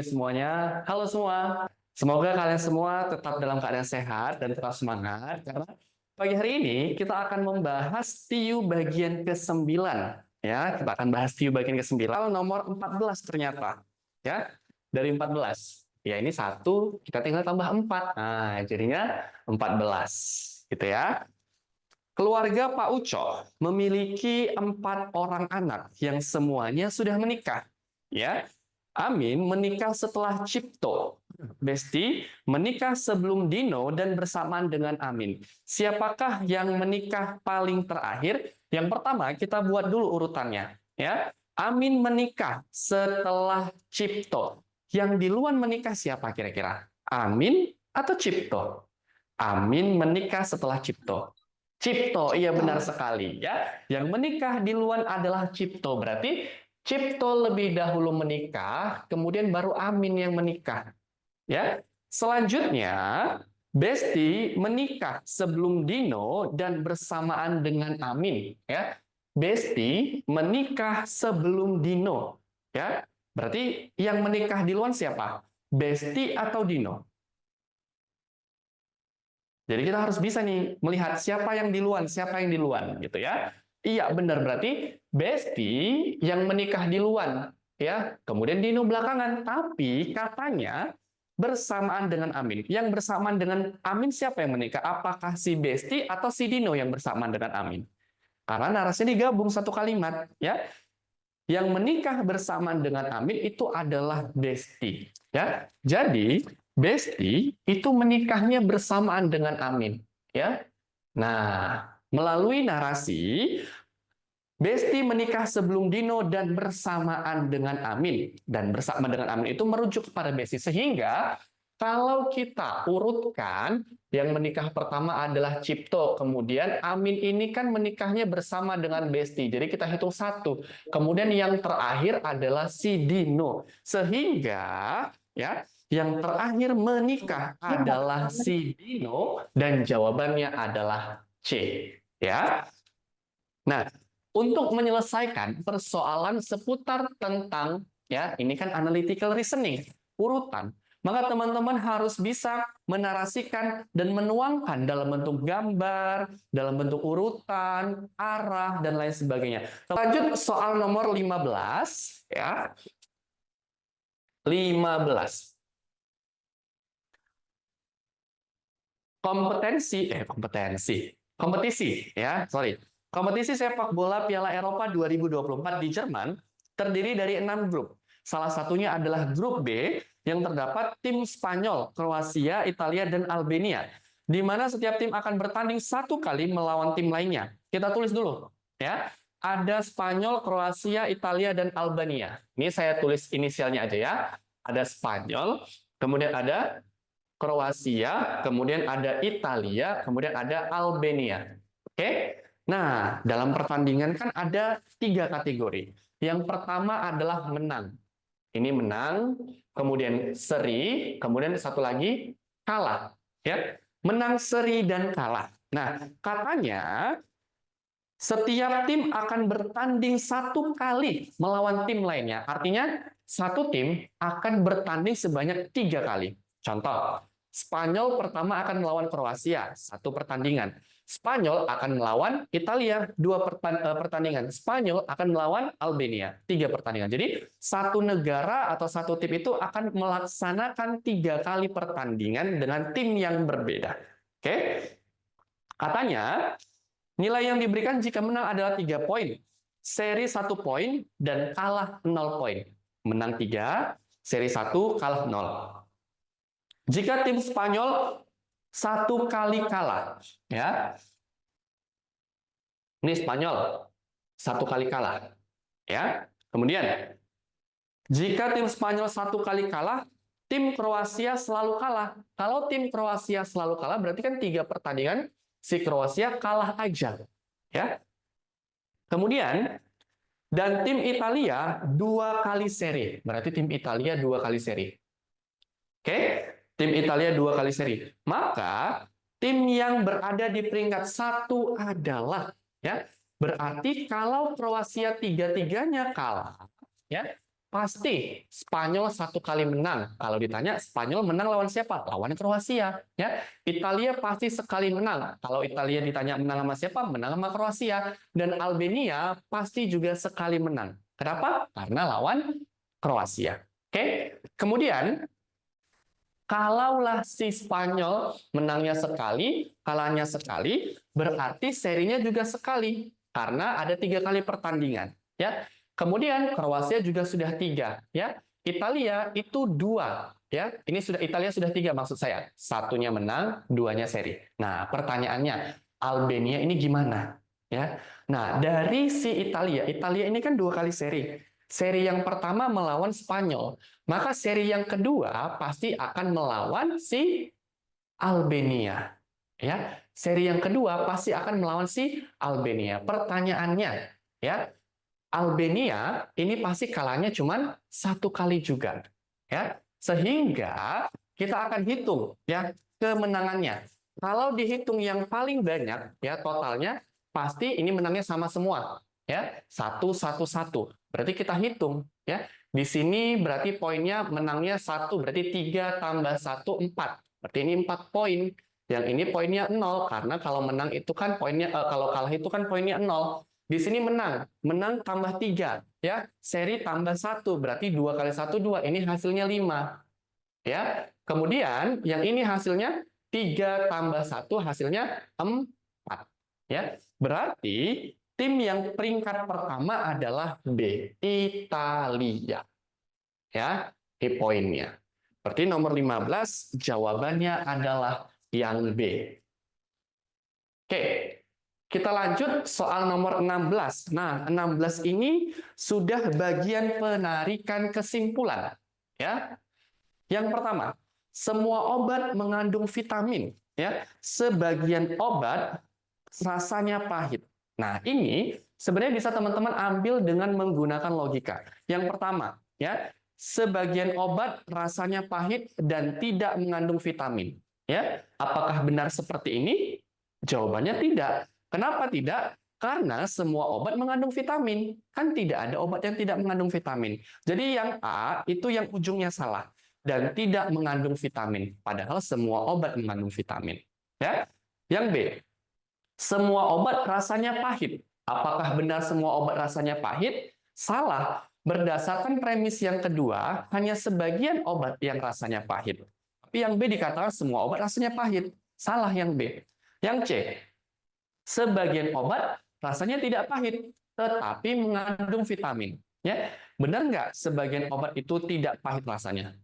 semuanya. Halo semua. Semoga kalian semua tetap dalam keadaan sehat dan tetap semangat karena pagi hari ini kita akan membahas TIU bagian ke-9 ya. Kita akan bahas TIU bagian ke-9 nomor 14 ternyata. Ya. Dari 14. Ya, ini 1, kita tinggal tambah 4. Nah, jadinya 14 gitu ya. Keluarga Pak Uco memiliki 4 orang anak yang semuanya sudah menikah. Ya, Amin menikah setelah Cipto. Besti menikah sebelum Dino dan bersamaan dengan Amin. Siapakah yang menikah paling terakhir? Yang pertama kita buat dulu urutannya. Ya, Amin menikah setelah Cipto. Yang duluan menikah siapa kira-kira? Amin atau Cipto? Amin menikah setelah Cipto. Cipto, iya benar sekali ya. Yang menikah duluan adalah Cipto. Berarti Cipto lebih dahulu menikah, kemudian baru Amin yang menikah. Ya. Selanjutnya, Besti menikah sebelum Dino dan bersamaan dengan Amin. Ya. Besti menikah sebelum Dino. Ya. Berarti yang menikah duluan siapa? Besti atau Dino? Jadi kita harus bisa nih melihat siapa yang duluan gitu ya. Iya benar, berarti Besti yang menikah duluan ya. Kemudian Dino belakangan, tapi katanya bersamaan dengan Amin. Yang bersamaan dengan Amin siapa yang menikah? Apakah si Besti atau si Dino yang bersamaan dengan Amin? Karena narasinya digabung satu kalimat ya. Yang menikah bersamaan dengan Amin itu adalah Besti ya. Jadi Besti itu menikahnya bersamaan dengan Amin ya. Nah, melalui narasi Besti menikah sebelum Dino dan bersamaan dengan Amin. Dan bersama dengan Amin itu merujuk kepada Besti. Sehingga kalau kita urutkan, yang menikah pertama adalah Cipto. Kemudian Amin ini kan menikahnya bersama dengan Besti. Jadi kita hitung 1. Kemudian yang terakhir adalah si Dino. Sehingga ya yang terakhir menikah adalah si Dino. Dan jawabannya adalah C. Ya. Nah, untuk menyelesaikan persoalan seputar tentang ya, ini kan analytical reasoning, urutan. Maka teman-teman harus bisa menarasikan dan menuangkan dalam bentuk gambar, dalam bentuk urutan, arah dan lain sebagainya. Lanjut soal nomor 15 ya. 15. Kompetisi sepak bola Piala Eropa 2024 di Jerman terdiri dari 6 grup. Salah satunya adalah grup B yang terdapat tim Spanyol, Kroasia, Italia, dan Albania, di mana setiap tim akan bertanding 1 kali melawan tim lainnya. Kita tulis dulu, ya. Ada Spanyol, Kroasia, Italia, dan Albania. Ini saya tulis inisialnya aja ya. Ada Spanyol, kemudian ada Kroasia, kemudian ada Italia, kemudian ada Albania. Oke? Nah, dalam pertandingan kan ada 3 kategori. Yang pertama adalah menang. Ini menang, kemudian seri, kemudian satu lagi kalah. Ya, menang, seri, dan kalah. Nah, katanya setiap tim akan bertanding 1 kali melawan tim lainnya. Artinya, satu tim akan bertanding sebanyak 3 kali. Contoh, Spanyol pertama akan melawan Kroasia, 1 pertandingan. Spanyol akan melawan Italia, 2 pertandingan. Spanyol akan melawan Albania, 3 pertandingan. Jadi, satu negara atau satu tim itu akan melaksanakan 3 kali pertandingan dengan tim yang berbeda. Oke? Katanya, nilai yang diberikan jika menang adalah 3 poin, seri 1 poin, dan kalah 0 poin. Menang 3, seri 1, kalah 0. Jika tim Spanyol 1 kali kalah, ya, ini Spanyol 1 kali kalah, ya. Kemudian, jika tim Spanyol 1 kali kalah, tim Kroasia selalu kalah. Kalau tim Kroasia selalu kalah, berarti kan 3 pertandingan si Kroasia kalah aja, ya. Kemudian, dan tim Italia 2 kali seri, berarti tim Italia 2 kali seri. Oke, tim Italia 2 kali seri. Maka tim yang berada di peringkat 1 adalah, ya, berarti kalau Kroasia 3-3-nya kalah, ya, pasti Spanyol 1 kali menang. Kalau ditanya Spanyol menang lawan siapa? Lawan Kroasia. Ya, Italia pasti sekali menang. Kalau Italia ditanya menang sama siapa? Menang sama Kroasia. Dan Albania pasti juga sekali menang. Kenapa? Karena lawan Kroasia. Oke. Kemudian kalaulah si Spanyol menangnya sekali, kalahnya sekali, berarti serinya juga sekali karena ada 3 kali pertandingan. Ya, kemudian Kroasia juga sudah 3. Ya, Italia itu 2. Ya, ini sudah Italia sudah 3 maksud saya. Satunya menang, 2-nya seri. Nah, pertanyaannya Albania ini gimana? Ya, nah dari si Italia, Italia ini kan 2 kali seri. Seri yang pertama melawan Spanyol. Maka seri yang kedua pasti akan melawan si Albania. Ya, seri yang kedua pasti akan melawan si Albania. Pertanyaannya, ya, Albania ini pasti kalahnya cuma 1 kali juga. Ya, sehingga kita akan hitung ya kemenangannya. Kalau dihitung yang paling banyak ya totalnya pasti ini menangnya sama semua. Ya, 1-1-1. Berarti kita hitung ya. Di sini berarti poinnya menangnya 1, berarti 3 tambah 1, 4. Berarti ini 4 poin. Yang ini poinnya 0, karena kalau menang itu kan poinnya, kalau kalah itu kan poinnya 0. Di sini menang tambah 3. Ya, seri tambah 1, berarti 2 kali 1, 2. Ini hasilnya 5. Ya, kemudian yang ini hasilnya 3 tambah 1, hasilnya 4. Ya, berarti tim yang peringkat pertama adalah B, Italia. Ya, ini poinnya. Berarti nomor 15 jawabannya adalah yang B. Oke, kita lanjut soal nomor 16. Nah, 16 ini sudah bagian penarikan kesimpulan. Ya, yang pertama, semua obat mengandung vitamin. Ya, sebagian obat rasanya pahit. Nah, ini sebenarnya bisa teman-teman ambil dengan menggunakan logika. Yang pertama, ya, sebagian obat rasanya pahit dan tidak mengandung vitamin. Ya, apakah benar seperti ini? Jawabannya tidak. Kenapa tidak? Karena semua obat mengandung vitamin. Kan tidak ada obat yang tidak mengandung vitamin. Jadi yang A itu yang ujungnya salah dan tidak mengandung vitamin. Padahal semua obat mengandung vitamin. Ya. Yang B, semua obat rasanya pahit. Apakah benar semua obat rasanya pahit? Salah. Berdasarkan premis yang kedua, hanya sebagian obat yang rasanya pahit. Tapi yang B dikatakan semua obat rasanya pahit. Salah yang B. Yang C, sebagian obat rasanya tidak pahit, tetapi mengandung vitamin. Ya, benar nggak sebagian obat itu tidak pahit rasanya?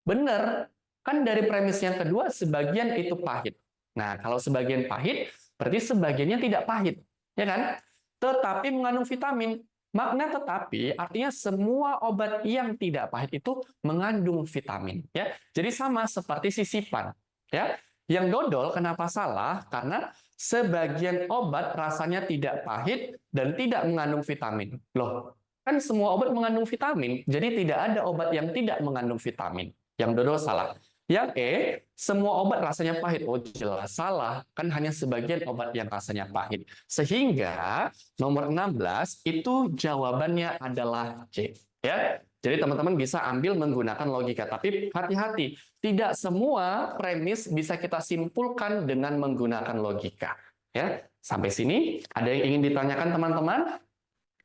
Benar. Kan dari premis yang kedua, sebagian itu pahit. Nah, kalau sebagian pahit, berarti sebagiannya tidak pahit. Ya kan? Tetapi mengandung vitamin. Makna tetapi artinya semua obat yang tidak pahit itu mengandung vitamin. Ya, jadi sama seperti sisipan. Ya, yang dodol kenapa salah? Karena sebagian obat rasanya tidak pahit dan tidak mengandung vitamin. Loh, kan semua obat mengandung vitamin, jadi tidak ada obat yang tidak mengandung vitamin. Yang dodol salah. Yang E, semua obat rasanya pahit. Oh, jelas salah. Kan hanya sebagian obat yang rasanya pahit. Sehingga nomor 16 itu jawabannya adalah C. Ya. Jadi teman-teman bisa ambil menggunakan logika. Tapi hati-hati, tidak semua premis bisa kita simpulkan dengan menggunakan logika. Ya. Sampai sini, ada yang ingin ditanyakan teman-teman?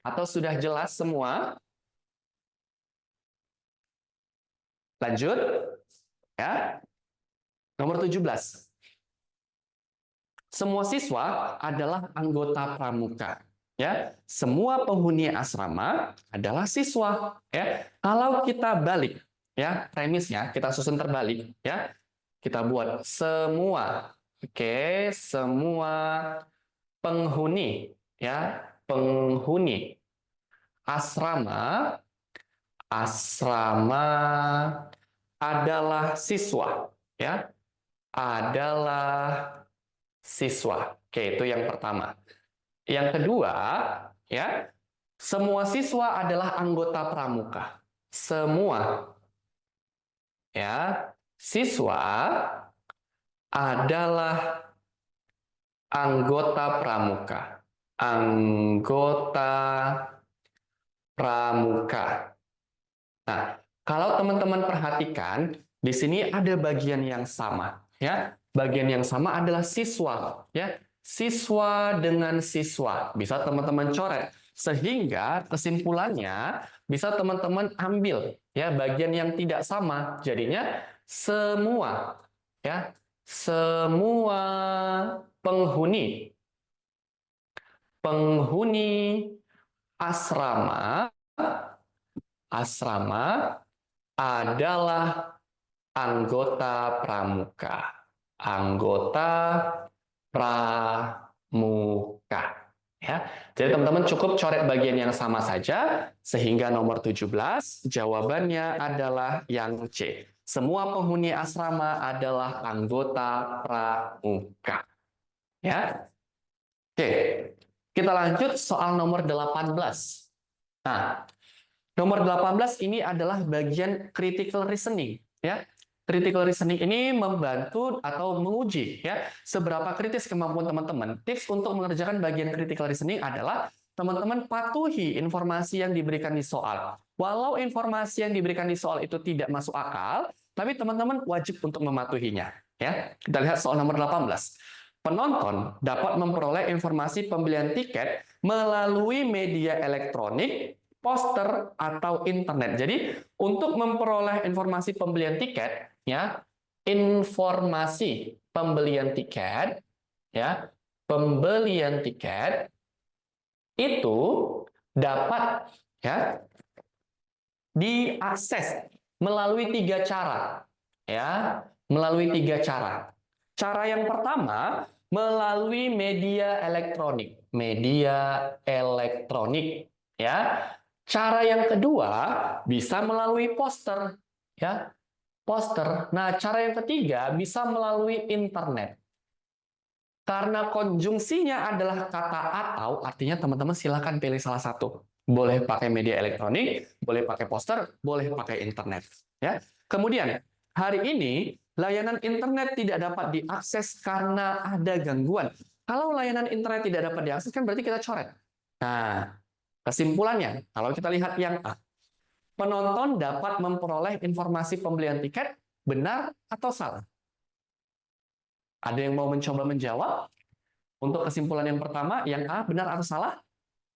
Atau sudah jelas semua? Lanjut. Ya. Nomor 17. Semua siswa adalah anggota pramuka. Ya, semua penghuni asrama adalah siswa. Ya, kalau kita balik, ya premisnya kita susun terbalik. Ya, kita buat semua. Oke, semua penghuni, ya penghuni asrama, asrama adalah siswa. Ya, adalah siswa. Oke, itu yang pertama. Yang kedua, ya, semua siswa adalah anggota pramuka. Semua, ya, siswa adalah anggota pramuka. Anggota pramuka. Nah, kalau teman-teman perhatikan, di sini ada bagian yang sama, ya. Bagian yang sama adalah siswa, ya. Siswa dengan siswa. Bisa teman-teman coret. Sehingga kesimpulannya bisa teman-teman ambil, ya, bagian yang tidak sama. Jadinya semua, ya, semua penghuni asrama asrama adalah anggota pramuka. Anggota pramuka. Ya. Jadi teman-teman cukup coret bagian yang sama saja, sehingga nomor 17 jawabannya adalah yang C. Semua penghuni asrama adalah anggota pramuka. Ya. Oke, kita lanjut soal nomor 18. Nah, nomor 18 ini adalah bagian critical reasoning, ya. Critical reasoning ini membantu atau menguji, ya, seberapa kritis kemampuan teman-teman. Tips untuk mengerjakan bagian critical reasoning adalah teman-teman patuhi informasi yang diberikan di soal. Walau informasi yang diberikan di soal itu tidak masuk akal, tapi teman-teman wajib untuk mematuhinya, ya. Kita lihat soal nomor 18. Penonton dapat memperoleh informasi pembelian tiket melalui media elektronik, poster, atau internet. Jadi, untuk memperoleh informasi pembelian tiket, ya, informasi pembelian tiket, ya, pembelian tiket itu dapat, ya, diakses melalui 3 cara, ya, melalui 3 cara. Cara yang pertama melalui media elektronik, ya. Cara yang kedua bisa melalui poster, ya, poster. Nah, cara yang ketiga bisa melalui internet. Karena konjungsinya adalah kata atau, artinya teman-teman silakan pilih salah satu. Boleh pakai media elektronik, boleh pakai poster, boleh pakai internet. Ya. Kemudian, hari ini layanan internet tidak dapat diakses karena ada gangguan. Kalau layanan internet tidak dapat diakses, kan berarti kita coret. Nah, kesimpulannya, kalau kita lihat yang A, penonton dapat memperoleh informasi pembelian tiket, benar atau salah? Ada yang mau mencoba menjawab? Untuk kesimpulan yang pertama, yang A benar atau salah?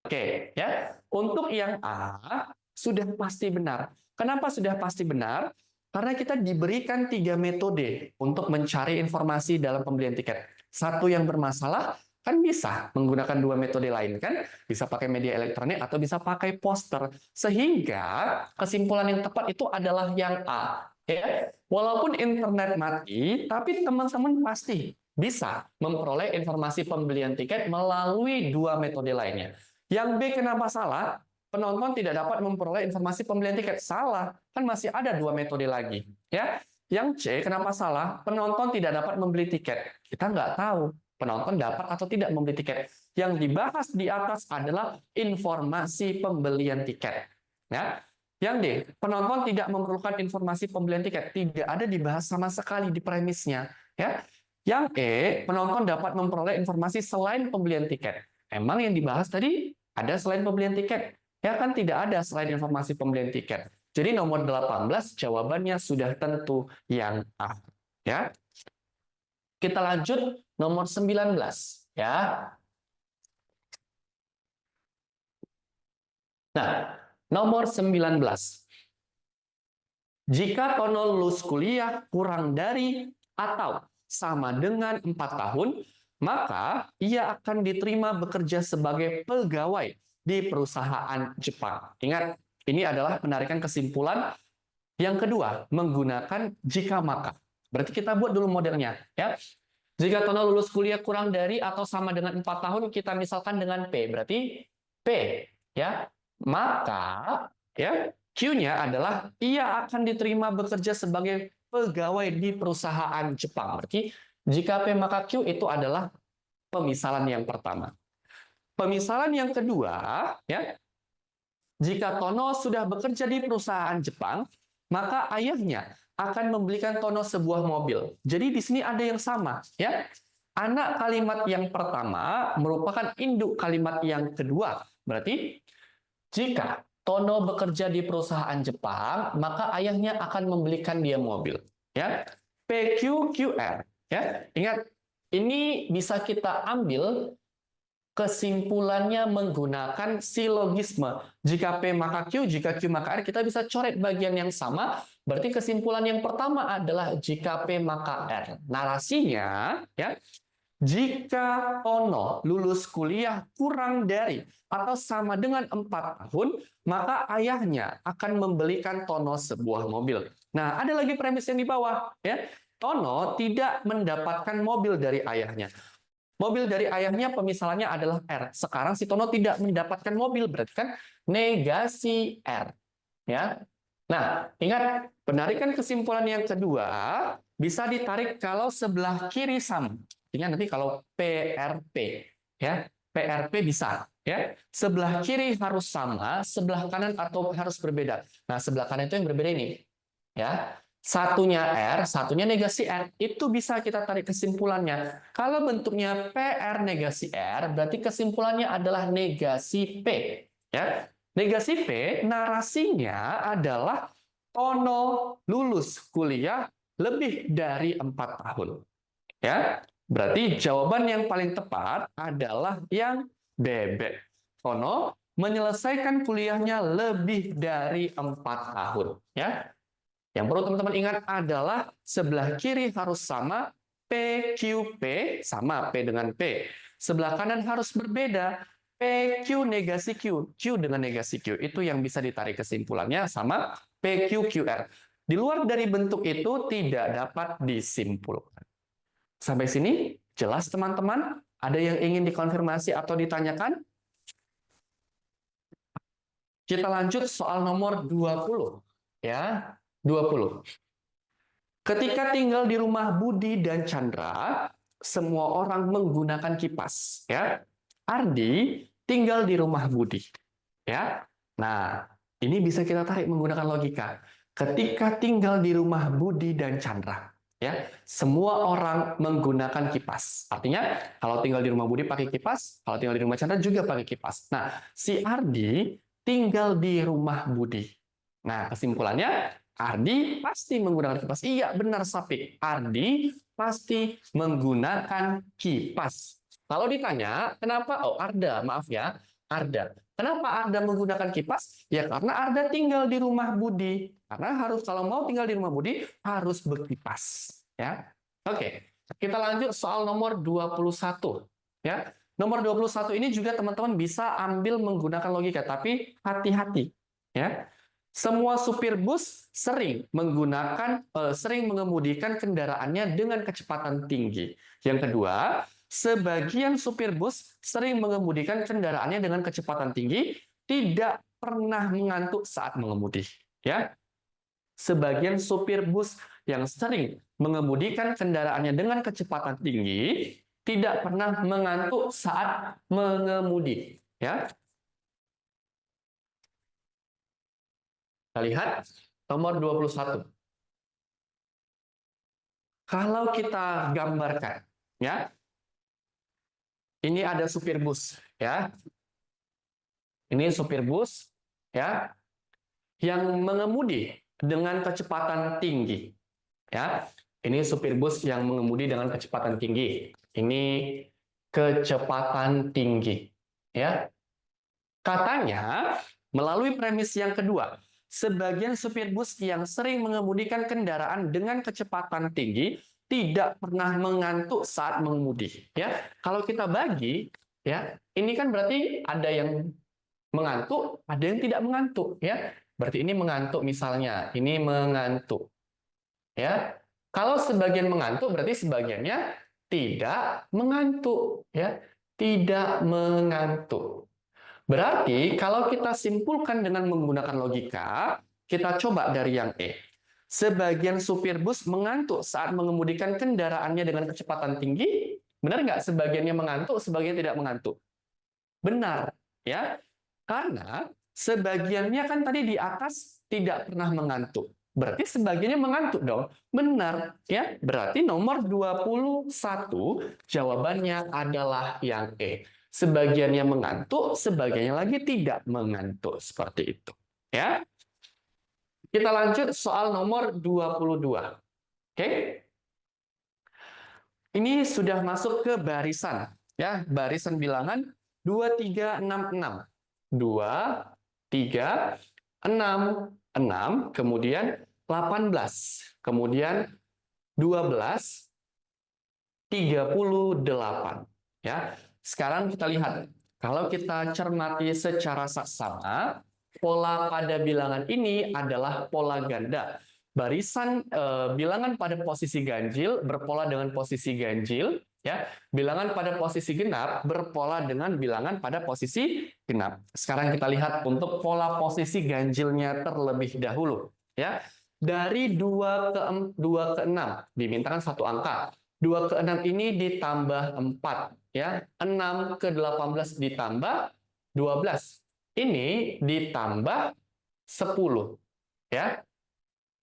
Oke, ya. Untuk yang A sudah pasti benar. Kenapa sudah pasti benar? Karena kita diberikan 3 metode untuk mencari informasi dalam pembelian tiket. Satu yang bermasalah kan bisa menggunakan 2 metode lain, kan? Bisa pakai media elektronik atau bisa pakai poster. Sehingga kesimpulan yang tepat itu adalah yang A. Ya. Walaupun internet mati, tapi teman-teman pasti bisa memperoleh informasi pembelian tiket melalui 2 metode lainnya. Yang B kenapa salah? Penonton tidak dapat memperoleh informasi pembelian tiket. Salah, kan masih ada 2 metode lagi. Ya. Yang C kenapa salah? Penonton tidak dapat membeli tiket. Kita nggak tahu penonton dapat atau tidak membeli tiket. Yang dibahas di atas adalah informasi pembelian tiket. Ya. Yang D, penonton tidak memerlukan informasi pembelian tiket. Tidak ada dibahas sama sekali di premisnya. Ya. Yang E, penonton dapat memperoleh informasi selain pembelian tiket. Emang yang dibahas tadi ada selain pembelian tiket? Ya kan tidak ada selain informasi pembelian tiket. Jadi nomor 18 jawabannya sudah tentu yang A. Ya. Kita lanjut nomor 19. Ya. Nah, nomor 19. Jika Tono lulus kuliah kurang dari atau sama dengan 4 tahun, maka ia akan diterima bekerja sebagai pegawai di perusahaan Jepang. Ingat, ini adalah penarikan kesimpulan yang kedua, menggunakan jika maka. Berarti kita buat dulu modelnya. Ya. Jika Tono lulus kuliah kurang dari atau sama dengan 4 tahun, kita misalkan dengan P. Berarti P. Ya. Maka, ya, Q-nya adalah ia akan diterima bekerja sebagai pegawai di perusahaan Jepang. Berarti jika P maka Q itu adalah pemisalan yang pertama. Pemisalan yang kedua, ya, jika Tono sudah bekerja di perusahaan Jepang, maka ayahnya akan membelikan Tono sebuah mobil. Jadi di sini ada yang sama, ya. Anak kalimat yang pertama merupakan induk kalimat yang kedua. Berarti jika Tono bekerja di perusahaan Jepang, maka ayahnya akan membelikan dia mobil. Ya, PQQR. Ya, ingat, ini bisa kita ambil kesimpulannya menggunakan silogisme. Jika P maka Q, jika Q maka R, kita bisa coret bagian yang sama. Berarti kesimpulan yang pertama adalah jika P maka R. Narasinya, ya, jika Tono lulus kuliah kurang dari atau sama dengan 4 tahun, maka ayahnya akan membelikan Tono sebuah mobil. Nah, ada lagi premis yang di bawah, ya. Tono tidak mendapatkan mobil dari ayahnya. Mobil dari ayahnya pemisalannya adalah R. Sekarang si Tono tidak mendapatkan mobil, berarti kan negasi R. Ya. Nah, ingat, penarikan kesimpulan yang kedua bisa ditarik kalau sebelah kiri sama. Artinya nanti kalau PRP, ya, PRP bisa, ya. Sebelah kiri harus sama, sebelah kanan atau harus berbeda. Nah, sebelah kanan itu yang berbeda ini, ya. Satunya R, satunya negasi R. Itu bisa kita tarik kesimpulannya. Kalau bentuknya PR negasi R, berarti kesimpulannya adalah negasi P. Ya. Negasi P, narasinya adalah Tono lulus kuliah lebih dari 4 tahun. Ya. Berarti jawaban yang paling tepat adalah yang BB. Tono menyelesaikan kuliahnya lebih dari 4 tahun. Ya. Yang perlu teman-teman ingat adalah sebelah kiri harus sama, PQP sama P dengan P. Sebelah kanan harus berbeda, PQ negasi Q, Q dengan negasi Q. Itu yang bisa ditarik kesimpulannya sama PQQR. Di luar dari bentuk itu tidak dapat disimpulkan. Sampai sini jelas teman-teman? Ada yang ingin dikonfirmasi atau ditanyakan? Kita lanjut soal nomor 20. Ya. 20. Ketika tinggal di rumah Budi dan Chandra, semua orang menggunakan kipas. Ya, Ardi tinggal di rumah Budi. Ya, nah ini bisa kita tarik menggunakan logika. Ketika tinggal di rumah Budi dan Chandra, ya, semua orang menggunakan kipas. Artinya kalau tinggal di rumah Budi pakai kipas, kalau tinggal di rumah Chandra juga pakai kipas. Nah, si Ardi tinggal di rumah Budi. Nah, kesimpulannya Ardi pasti menggunakan kipas. Iya, benar Sapi. Ardi pasti menggunakan kipas. Kalau ditanya, kenapa? Oh, Arda, maaf ya. Arda. Kenapa Arda menggunakan kipas? Ya, karena Arda tinggal di rumah Budi. Karena harus kalau mau tinggal di rumah Budi, harus berkipas. Ya. Oke, kita lanjut soal nomor 21. Ya. Nomor 21 ini juga teman-teman bisa ambil menggunakan logika, tapi hati-hati. Ya. Semua supir bus sering mengemudikan kendaraannya dengan kecepatan tinggi. Yang kedua, sebagian supir bus sering mengemudikan kendaraannya dengan kecepatan tinggi, tidak pernah mengantuk saat mengemudi. Ya, sebagian supir bus yang sering mengemudikan kendaraannya dengan kecepatan tinggi, tidak pernah mengantuk saat mengemudi. Ya. Kita lihat nomor 21. Kalau kita gambarkan, ya, ini ada supir bus, ya. Ini supir bus, ya, yang mengemudi dengan kecepatan tinggi, ya. Ini supir bus yang mengemudi dengan kecepatan tinggi. Ini kecepatan tinggi, ya. Katanya melalui premis yang kedua, sebagian supir bus yang sering mengemudikan kendaraan dengan kecepatan tinggi tidak pernah mengantuk saat mengemudi. Ya, kalau kita bagi, ya, ini kan berarti ada yang mengantuk, ada yang tidak mengantuk. Ya, berarti ini mengantuk misalnya, ini mengantuk. Ya, kalau sebagian mengantuk, berarti sebagiannya tidak mengantuk. Ya, tidak mengantuk. Berarti kalau kita simpulkan dengan menggunakan logika, kita coba dari yang E. Sebagian supir bus mengantuk saat mengemudikan kendaraannya dengan kecepatan tinggi. Benar nggak? Sebagiannya mengantuk, sebagian tidak mengantuk. Benar, ya. Karena sebagiannya kan tadi di atas tidak pernah mengantuk. Berarti sebagiannya mengantuk dong. Benar, ya. Berarti nomor 21 jawabannya adalah yang E. Sebagiannya mengantuk, sebagiannya lagi tidak mengantuk. Seperti itu. Ya. Kita lanjut soal nomor 22. Oke. Ini sudah masuk ke barisan, ya, barisan bilangan 2, 3, 6, 6. 2, 3, 6, 6, kemudian 18, kemudian 12, 38. Ya. Sekarang kita lihat, kalau kita cermati secara saksama, pola pada bilangan ini adalah pola ganda. Barisan bilangan pada posisi ganjil berpola dengan posisi ganjil, ya. Bilangan pada posisi genap berpola dengan bilangan pada posisi genap. Sekarang kita lihat untuk pola posisi ganjilnya terlebih dahulu, ya. Dari 2 ke 6 dimintakan satu angka. 2 ke 6 ini ditambah 4, ya. 6 ke 18 ditambah 12. Ini ditambah 10, ya.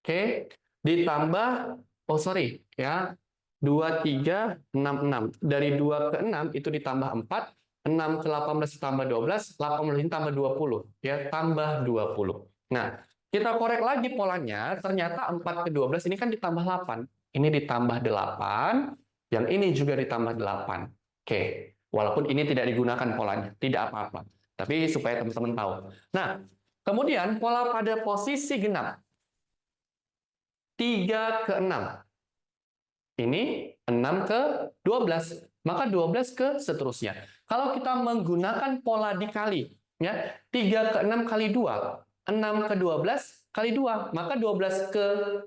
Oke, ditambah, oh sorry, ya, 2, 3, 6, 6. Dari 2 ke 6 itu ditambah 4, 6 ke 18 ditambah 12, 18 ini tambah 20, ya, tambah 20. Nah, kita korek lagi polanya, ternyata 4 ke 12 ini kan ditambah 8. Ini ditambah 8, yang ini juga ditambah 8. Oke, walaupun ini tidak digunakan polanya, tidak apa-apa. Tapi supaya teman-teman tahu. Nah, kemudian pola pada posisi genap. 3 ke 6. Ini 6 ke 12. Maka 12 ke seterusnya. Kalau kita menggunakan pola dikali, ya, 3 ke 6 kali 2. 6 ke 12 kali 2. Maka 12 ke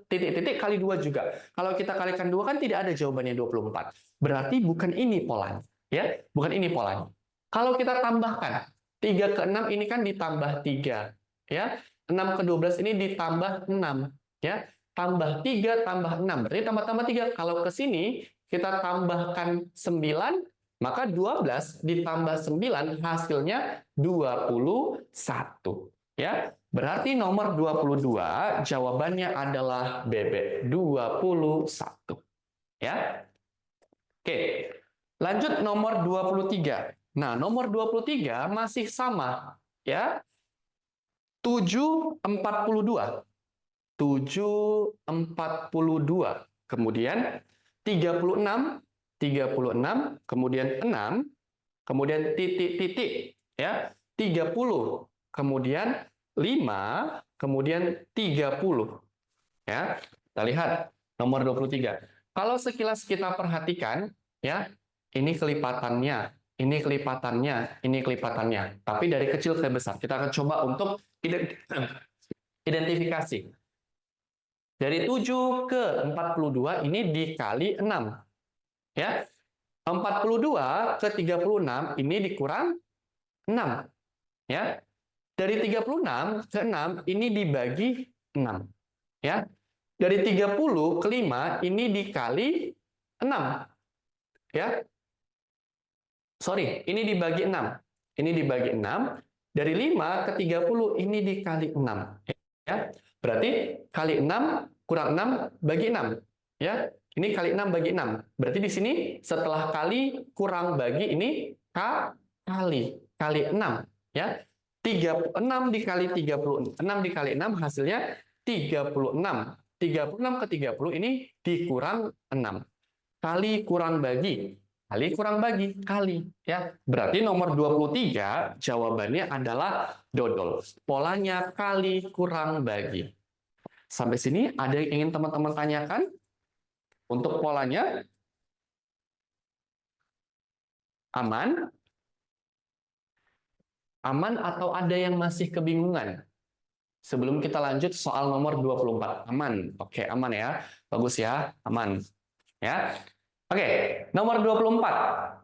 titik-titik kali 2 juga. Kalau kita kalikan 2 kan tidak ada jawabannya 24. Berarti bukan ini polanya. Ya, bukan ini polanya. Kalau kita tambahkan, 3 ke 6 ini kan ditambah 3. Ya, 6 ke 12 ini ditambah 6. Ya, tambah 3 tambah 6, berarti tambah 3. Kalau ke sini kita tambahkan 9, maka 12 ditambah 9 hasilnya 21. Ya, berarti nomor 22 jawabannya adalah BB 21. Ya. Oke. Lanjut nomor 23. Nah, nomor 23 masih sama, ya. 742. 742, kemudian 36, kemudian 6, kemudian titik-titik, ya, 30, kemudian 5, kemudian 30. Ya, kita lihat nomor 23. Kalau sekilas kita perhatikan, ya, ini kelipatannya, ini kelipatannya, ini kelipatannya. Tapi dari kecil ke besar, kita akan coba untuk identifikasi. Dari 7 ke 42 ini dikali 6. Ya. 42 ke 36 ini dikurang 6. Ya. Dari 36 ke 6 ini dibagi 6. Ya. Dari 30 ke 5 ini dikali 6. Ya. Sorry, ini dibagi 6. Ini dibagi 6. Dari 5 ke 30 ini dikali 6. Ya. Berarti kali 6 kurang 6 bagi 6. Ya, ini kali 6 bagi 6. Berarti di sini setelah kali kurang bagi ini kali 6. Ya. 6 dikali 30. 6 dikali 6 hasilnya 36. 36 ke 30 ini dikurang 6. Kali kurang bagi. Kali kurang bagi, kali. Ya. Berarti nomor 23 jawabannya adalah dodol. Polanya kali kurang bagi. Sampai sini ada yang ingin teman-teman tanyakan? Untuk polanya? Aman? Aman atau ada yang masih kebingungan? Sebelum kita lanjut soal nomor 24. Aman. Oke, aman ya. Bagus ya, aman. Ya. Oke, nomor 24.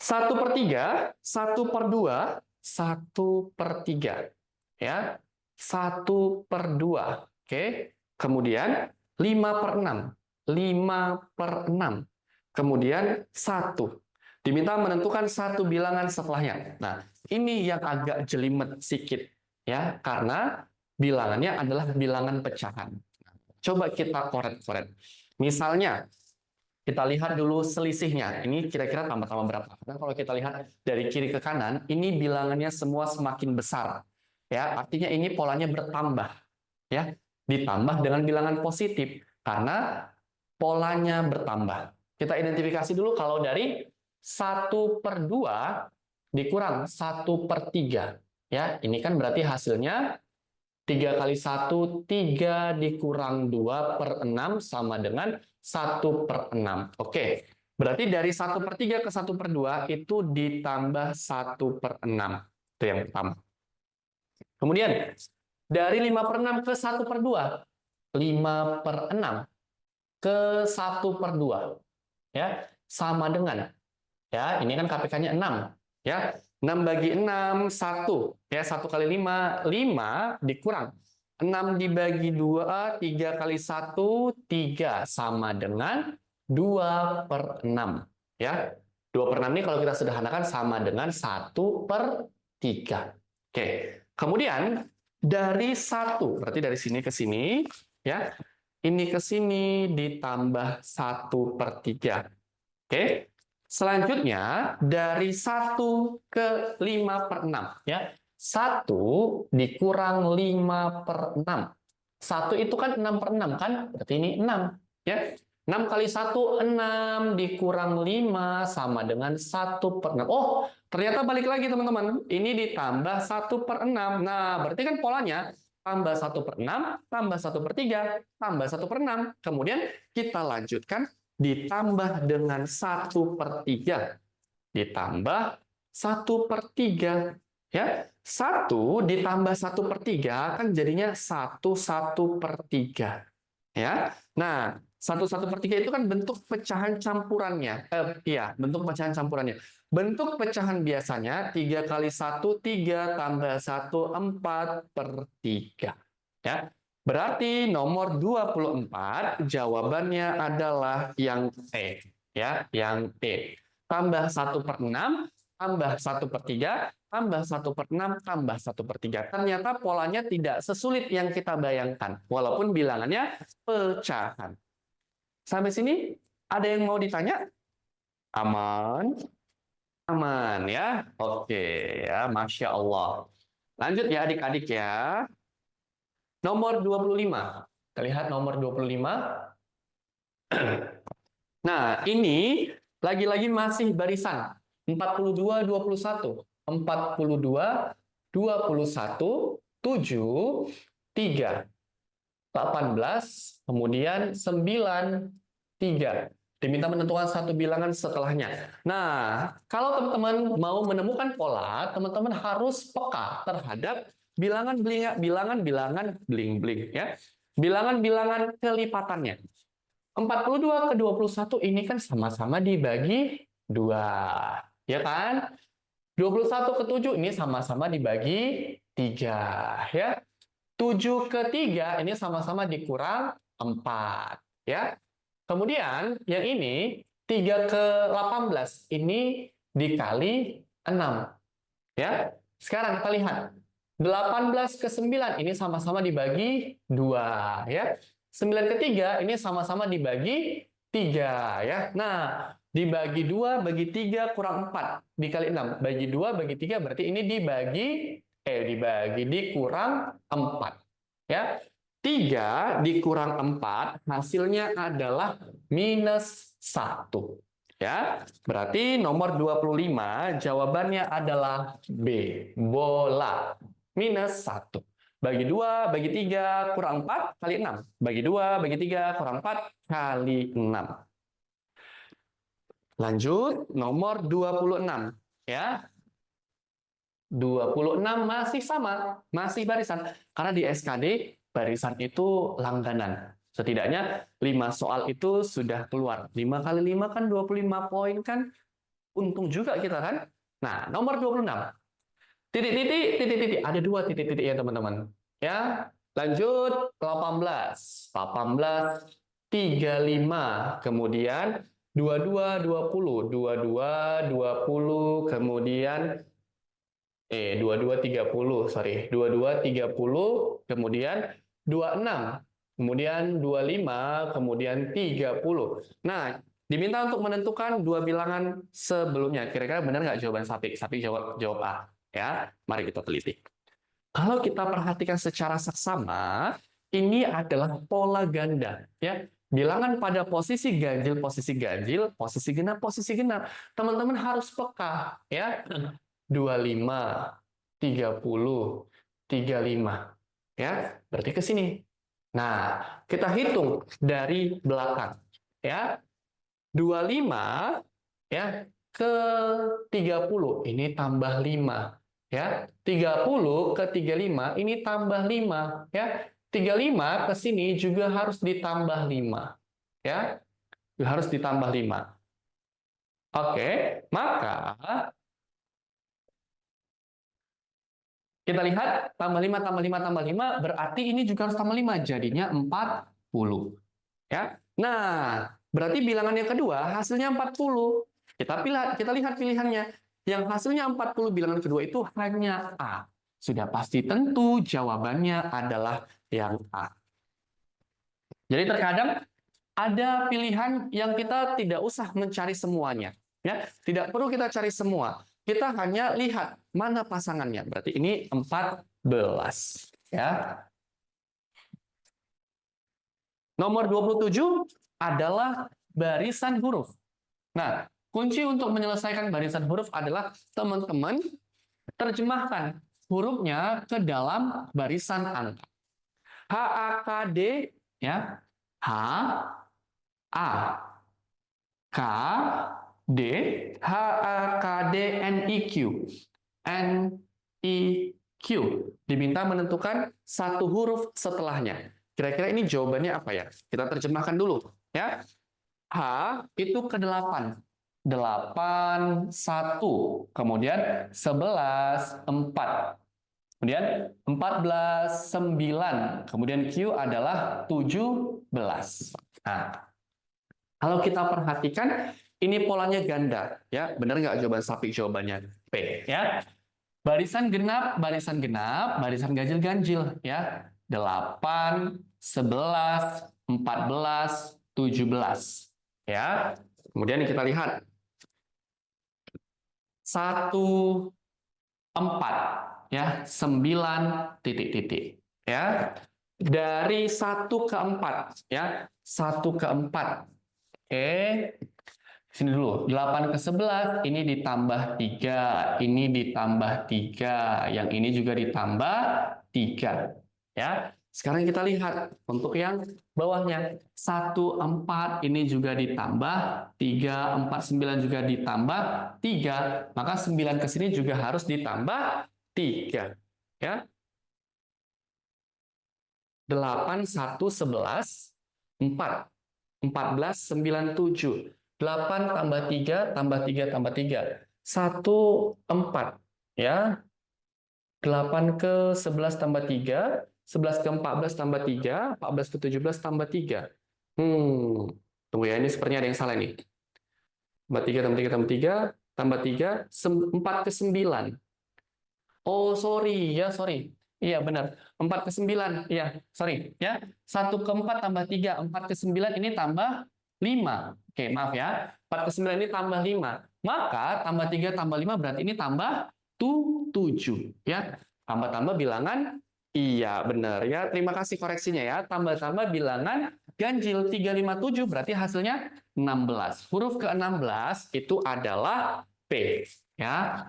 1/3, 1/2, 1/3. Ya. 1/2. Oke. Kemudian 5/6. 5/6. Kemudian 1. Diminta menentukan satu bilangan setelahnya. Nah, ini yang agak jelimet sedikit, ya, karena bilangannya adalah bilangan pecahan. Coba kita koret-koret. Misalnya, kita lihat dulu selisihnya. Ini kira-kira tambah-tambah berapa? Karena kalau kita lihat dari kiri ke kanan, ini bilangannya semua semakin besar. ya, artinya ini polanya bertambah, ya, ditambah dengan bilangan positif karena polanya bertambah. Kita identifikasi dulu kalau dari 1/2 dikurang 1/3. Ya, ini kan berarti hasilnya 3 kali 1, 3 dikurang 2/6 sama dengan 1/6. Oke, berarti dari 1/3 ke 1/2 itu ditambah 1/6. Itu yang pertama. Kemudian, dari 5/6 ke 1/2, 5/6 ke 1/2, ya, sama dengan, ya, ini kan KPK-nya 6, ya, 6 bagi 6, 1, ya, 1 kali 5, 5 dikurang 6 dibagi 2, 3 kali 1, 3, sama dengan 2/6, ya. 2/6 ini kalau kita sederhanakan sama dengan 1/3. Oke, kemudian dari 1, berarti dari sini ke sini, ya, ini ke sini ditambah 1/3. Oke, selanjutnya dari 1 ke 5/6, ya. 1 dikurang 5/6. 1 itu kan 6/6 kan? Berarti ini 6, ya. 6 kali 1, 6 dikurang 5 sama dengan 1/6. Oh, ternyata balik lagi teman-teman. Ini ditambah 1/6. Nah, berarti kan polanya tambah 1/6, tambah 1/3, tambah 1/6. Kemudian kita lanjutkan ditambah dengan 1/3, ditambah 1/3, ya. 1 ditambah 1/3 kan jadinya 1/1/3, ya. Nah, 1/1/3 itu kan bentuk pecahan campurannya. Iya, bentuk pecahan campurannya. Bentuk pecahan biasanya 3 kali 1, 3 tambah 1, 4/3. Ya. Berarti nomor 24 jawabannya adalah yang E. Ya, yang E. Tambah 1/6, tambah 1/3, tambah 1/6, tambah 1/3. Ternyata polanya tidak sesulit yang kita bayangkan, walaupun bilangannya pecahan. Sampai sini ada yang mau ditanya? Aman? Aman ya? Oke ya, Masya Allah. Lanjut ya adik-adik ya. Nomor 25. Kita lihat nomor 25. Nah, ini lagi-lagi masih barisan 42 21. 42 21 7 3 18 kemudian 9 3. Diminta menentukan satu bilangan setelahnya. Nah, kalau teman-teman mau menemukan pola, teman-teman harus peka terhadap bilangan-bilangan bling-bling ya. Bilangan-bilangan kelipatannya. 42 ke 21 ini kan sama-sama dibagi 2, ya kan? 21 ke 7 ini sama-sama dibagi 3, ya. 7 ke 3 ini sama-sama dikurang 4, ya. Kemudian yang ini 3 ke 18 ini dikali 6, ya. Sekarang kita lihat. 18 ke 9 ini sama-sama dibagi 2, ya. 9 ke 3 ini sama-sama dibagi 3, ya. Nah, dibagi 2 bagi 3 kurang 4 dikali 6. Bagi 2 bagi 3 berarti ini dibagi dikurang 4, ya. 3 dikurang 4 hasilnya adalah minus 1. Ya, berarti nomor 25 jawabannya adalah B, bola. Minus 1. Bagi 2, bagi 3, kurang 4, kali 6. Bagi 2, bagi 3, kurang 4, kali 6. Lanjut, nomor 26. Ya, 26 masih sama, masih barisan. Karena di SKD, barisan itu langganan. Setidaknya 5 soal itu sudah keluar. 5 kali 5 kan 25 poin kan, untung juga kita kan. Nah, nomor 26. Titik-titik, titik-titik. Ada 2 titik-titik ya teman-teman. Ya, lanjut 18. 18, 35. Kemudian 22, 20. 22, 20. Kemudian 22, 30. Sorry. 22, 30. Kemudian 26. Kemudian 25. Kemudian 30. Nah, diminta untuk menentukan 2 bilangan sebelumnya. Kira-kira benar nggak jawaban Sapik? Sapik jawab A. Ya, mari kita teliti. Kalau kita perhatikan secara seksama, ini adalah pola ganda, ya. Bilangan pada posisi ganjil, posisi ganjil, posisi genap, posisi genap. Teman-teman harus peka, ya. 25, 30, 35. Ya, berarti ke sini. Nah, kita hitung dari belakang, ya. 25 ya ke 30 ini tambah 5 ya. 30 ke 35 ini tambah 5 ya. 35 ke sini juga harus ditambah 5 ya. Harus ditambah 5. Oke, maka kita lihat tambah 5 tambah 5 tambah 5 berarti ini juga harus tambah 5 jadinya 40 ya. Nah, berarti bilangan yang kedua hasilnya 40. Kita lihat pilihannya. Yang hasilnya 40 bilangan kedua itu hanya A. Sudah pasti tentu jawabannya adalah yang A. Jadi terkadang ada pilihan yang kita tidak usah mencari semuanya. Ya, tidak perlu kita cari semua. Kita hanya lihat mana pasangannya. Berarti ini 14. Ya. Nomor 27 adalah barisan huruf. Nah, kunci untuk menyelesaikan barisan huruf adalah teman-teman terjemahkan hurufnya ke dalam barisan angka. HAKD ya. H A K D HAKD NIQ. NIQ diminta menentukan satu huruf setelahnya. Kira-kira ini jawabannya apa ya? Kita terjemahkan dulu ya. H itu ke-8. 8, 1. Kemudian 11, 4. Kemudian 14, 9. Kemudian Q adalah 17. Nah, kalau kita perhatikan, ini polanya ganda. Ya, benar nggak jawaban sapi jawabannya? P. Ya. Barisan genap, barisan genap, barisan ganjil, ganjil. Ya. 8, 11, 14, 17. Ya. Kemudian kita lihat 1, 4 ya, 9 titik-titik ya. Dari 1 ke 4 ya, 1 ke 4. Oke. Sini dulu, 8 ke 11 ini ditambah 3, ini ditambah 3, yang ini juga ditambah 3 ya. Sekarang kita lihat untuk yang bawahnya 1, 4 ini juga ditambah 3, 4, 9 juga ditambah 3, maka 9 ke sini juga harus ditambah 3 ya. 8, 1, 11, 4, 14, 9, 7. 8 tambah 3 tambah 3 tambah 3. 1, 4 ya. 8 ke 11 tambah 3, 11 ke 14 tambah 3, 14 ke 17 tambah 3. Tunggu ya, ini sepertinya ada yang salah nih. Tambah 3 tambah 3 tambah 3 tambah 3, 4 ke 9. Oh, sorry ya, sorry. Iya benar. 4 ke 9. Iya, sorry ya. 1 ke 4 tambah 3, 4 ke 9 ini tambah 5. Oke, maaf ya. 4 ke 9 ini tambah 5. Maka tambah 3 tambah 5 berarti ini tambah 7 ya. Tambah-tambah bilangan iya benar ya. Terima kasih koreksinya ya. Tambah-tambah bilangan ganjil 357 berarti hasilnya 16. Huruf ke-16 itu adalah P ya.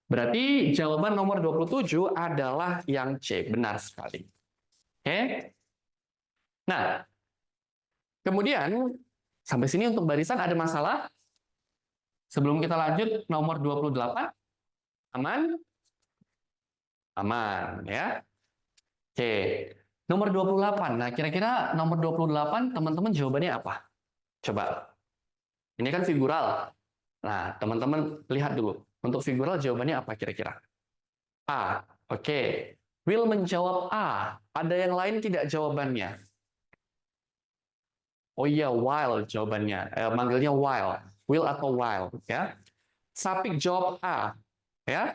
Berarti jawaban nomor 27 adalah yang C. Benar sekali. Oke. Nah, kemudian sampai sini untuk barisan ada masalah? Sebelum kita lanjut, nomor 28. Aman? Aman, ya. Oke. Nomor 28. Nah, kira-kira nomor 28 teman-teman jawabannya apa? Coba. Ini kan figural. Nah, teman-teman lihat dulu. Untuk figural jawabannya apa kira-kira? A. Oke. Will menjawab A. Ada yang lain tidak jawabannya? Oh iya, while jawabannya. Manggilnya while. Will atau while. Ya. Sapik jawab A. Ya.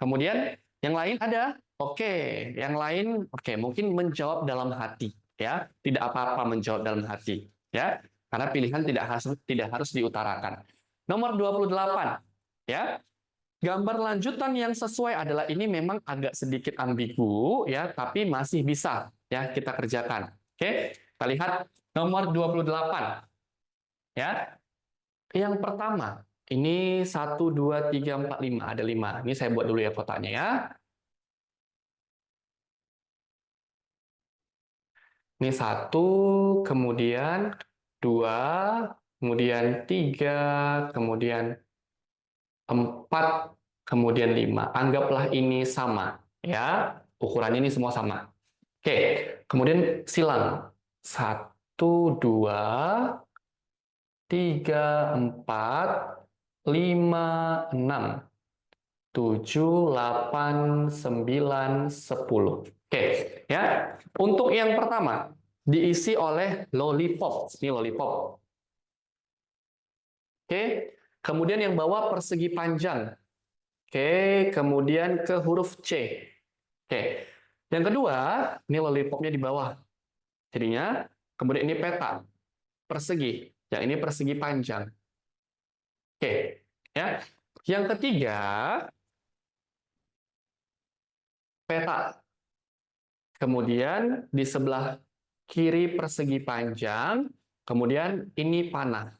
Kemudian yang lain ada? Oke. Yang lain, oke, mungkin menjawab dalam hati. Ya. Tidak apa-apa menjawab dalam hati. Ya. Karena pilihan tidak harus diutarakan. Nomor 28. Ya. Gambar lanjutan yang sesuai adalah ini memang agak sedikit ambigu ya, tapi masih bisa ya kita kerjakan. Oke, kita lihat nomor 28 ya. Yang pertama, ini 1, 2, 3, 4, 5 ada 5. Ini saya buat dulu ya kotaknya ya. Ini 1, kemudian 2, kemudian 3, kemudian 4, kemudian 5. Anggaplah ini sama ya. Ukurannya ini semua sama. Oke, kemudian silang. 1, 2, 3, 4, 5, 6, 7, 8, 9, 10. Oke, ya. Untuk yang pertama diisi oleh lollipop. Ini lollipop. Oke, kemudian yang bawah persegi panjang. Oke, kemudian ke huruf C. Oke, yang kedua, ini lollipopnya di bawah. Jadinya, kemudian ini peta, persegi. Yang ini persegi panjang. Oke, ya. Yang ketiga, peta. Kemudian di sebelah kiri persegi panjang, kemudian ini panah.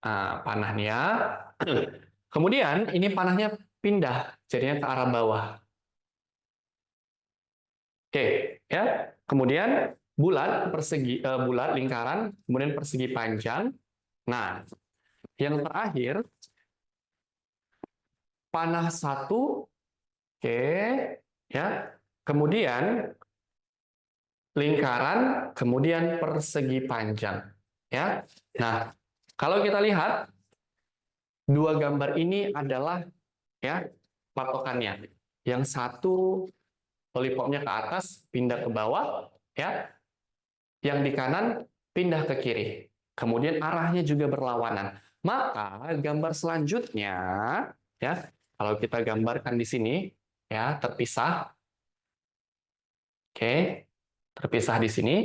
Nah, panahnya. Kemudian ini panahnya pindah, jadinya ke arah bawah. Oke, ya. Kemudian bulat persegi bulat lingkaran, kemudian persegi panjang. Nah, yang terakhir panah 1, oke, ya. Kemudian lingkaran, kemudian persegi panjang, ya. Nah, kalau kita lihat dua gambar ini adalah ya patokannya. Yang satu lollipopnya ke atas, pindah ke bawah, ya. Yang di kanan pindah ke kiri. Kemudian arahnya juga berlawanan. Maka gambar selanjutnya, ya, kalau kita gambarkan di sini, ya, terpisah. Oke, terpisah di sini.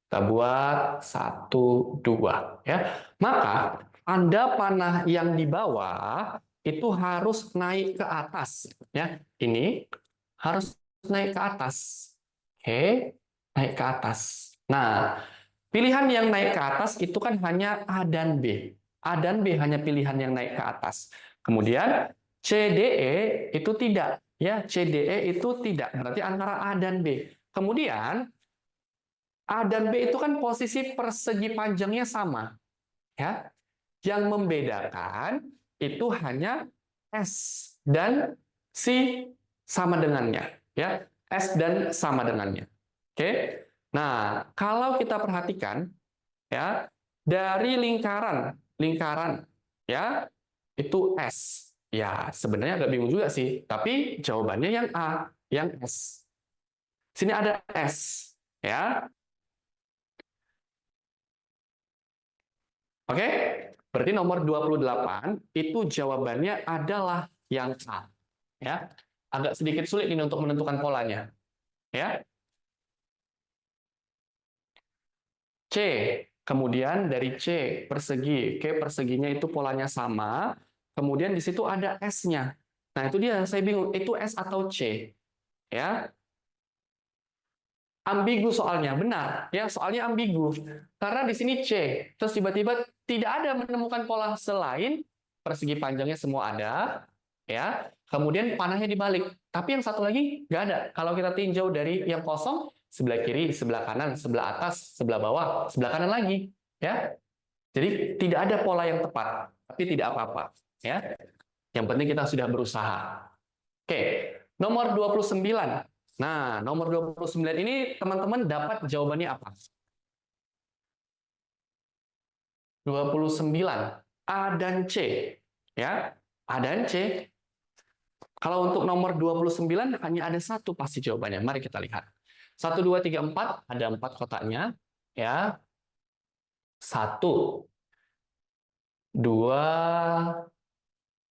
Kita buat 1, 2, ya. Maka tanda panah yang di bawah itu harus naik ke atas, ya. Ini harus naik ke atas. Oke, naik ke atas. Nah, pilihan yang naik ke atas itu kan hanya A dan B. A dan B hanya pilihan yang naik ke atas. Kemudian CDE itu tidak, ya. CDE itu tidak. Berarti antara A dan B. Kemudian A dan B itu kan posisi persegi panjangnya sama, ya. Yang membedakan itu hanya S dan si sama dengannya, ya. S dan sama dengannya. Oke. Nah, kalau kita perhatikan ya, dari lingkaran ya, itu S. Ya, sebenarnya agak bingung juga sih, tapi jawabannya yang A, yang S. Sini ada S, ya. Oke, berarti nomor 28 itu jawabannya adalah yang A. Ya, agak sedikit sulit ini untuk menentukan polanya. Ya, C. Kemudian dari C persegi, Oke, perseginya itu polanya sama. Kemudian di situ ada S-nya. Nah itu dia, saya bingung itu S atau C. Ya, ambigu soalnya, benar. Ya, soalnya ambigu. Karena di sini C, terus tiba-tiba tidak ada menemukan pola selain persegi panjangnya semua ada, ya. Kemudian panahnya dibalik. Tapi yang satu lagi nggak ada. Kalau kita tinjau dari yang kosong, sebelah kiri, sebelah kanan, sebelah atas, sebelah bawah, sebelah kanan lagi, ya. Jadi tidak ada pola yang tepat, tapi tidak apa-apa, ya. Yang penting kita sudah berusaha. Oke, nomor 29. Nah, nomor 29 ini teman-teman dapat jawabannya apa? 29. A dan C. Ya, A dan C. Kalau untuk nomor 29 hanya ada satu pasti jawabannya. Mari kita lihat. 1, 2, 3, 4. Ada 4 kotaknya. Ya. 1, 2,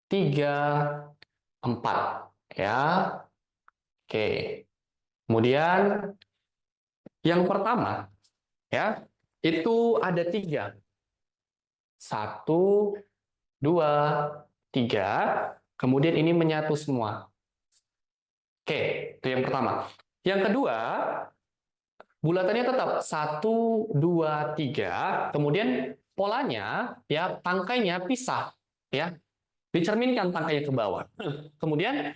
3, 4. Ya. Oke. Kemudian yang pertama, ya, itu ada 3. 1, 2, 3, kemudian ini menyatu semua. Oke, itu yang pertama. Yang kedua, bulatannya tetap 1, 2, 3, kemudian polanya ya tangkainya pisah ya. Dicerminkan tangkainya ke bawah. Kemudian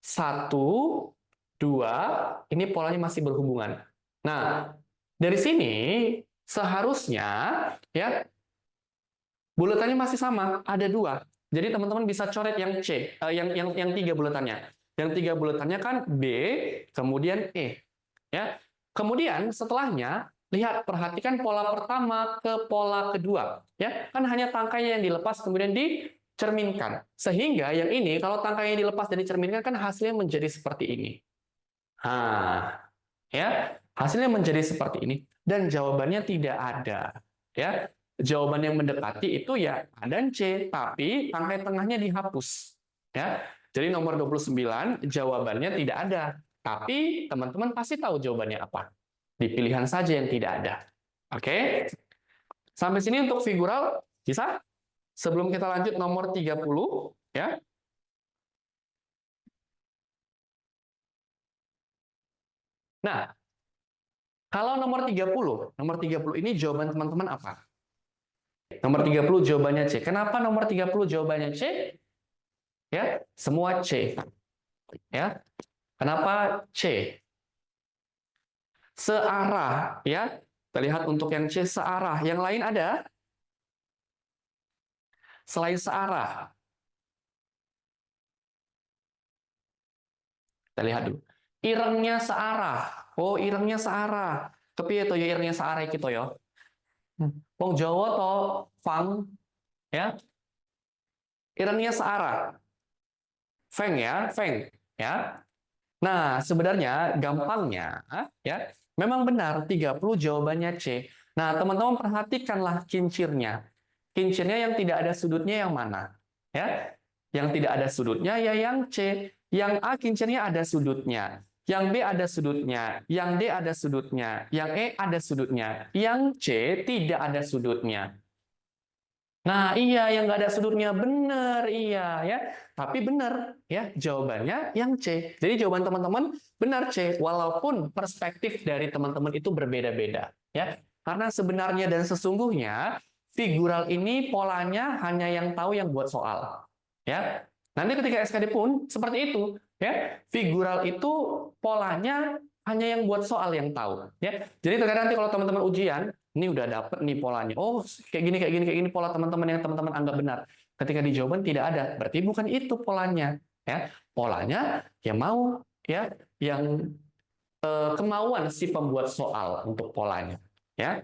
1, 2, ini polanya masih berhubungan. Nah, dari sini seharusnya ya bulatannya masih sama, ada 2. Jadi teman-teman bisa coret yang C, yang 3 bulatannya. Yang 3 bulatannya kan B, kemudian E. Ya. Kemudian setelahnya lihat, perhatikan pola pertama ke pola kedua. Ya, kan hanya tangkainya yang dilepas kemudian dicerminkan. Sehingga yang ini kalau tangkainya dilepas dan dicerminkan kan hasilnya menjadi seperti ini. Nah, ya, hasilnya menjadi seperti ini dan jawabannya tidak ada. Ya, jawaban yang mendekati itu ya A dan C, tapi tangkai tengahnya dihapus. Ya, jadi nomor 29 jawabannya tidak ada. Tapi teman-teman pasti tahu jawabannya apa. Di pilihan saja yang tidak ada. Oke? Sampai sini untuk figural bisa? Sebelum kita lanjut nomor 30, ya. Nah, kalau nomor 30 ini jawaban teman-teman apa? Nomor 30 jawabannya C. Kenapa nomor 30 jawabannya C? Ya, semua C. Ya. Kenapa C? Searah, ya. Kita lihat untuk yang C searah. Yang lain ada? Selain searah. Kita lihat dulu. Irengnya searah. Oh, irengnya searah. Kepiye to ya irengnya searah iki to ya? Wong Jawa to, Fang, ya. Irengnya searah. Feng ya, Feng, ya. Nah, sebenarnya gampangnya ya, memang benar 30 jawabannya C. Nah, teman-teman perhatikanlah kincirnya. Kincirnya yang tidak ada sudutnya yang mana? Ya. Yang tidak ada sudutnya ya yang C. Yang A kincirnya ada sudutnya. Yang B ada sudutnya, yang D ada sudutnya, yang E ada sudutnya, yang C tidak ada sudutnya. Nah, iya yang nggak ada sudutnya benar, iya ya. Tapi benar ya jawabannya yang C. Jadi jawaban teman-teman benar C, walaupun perspektif dari teman-teman itu berbeda-beda ya. Karena sebenarnya dan sesungguhnya figural ini polanya hanya yang tahu yang buat soal. Ya. Nanti ketika SKD pun seperti itu ya. Figural itu polanya hanya yang buat soal yang tahu ya. Jadi terkadang nanti kalau teman-teman ujian ini udah dapet nih polanya. Oh, kayak gini pola teman-teman yang teman-teman anggap benar. Ketika di jawaban tidak ada, berarti bukan itu polanya, ya. Polanya yang mau ya, yang kemauan si pembuat soal untuk polanya, ya.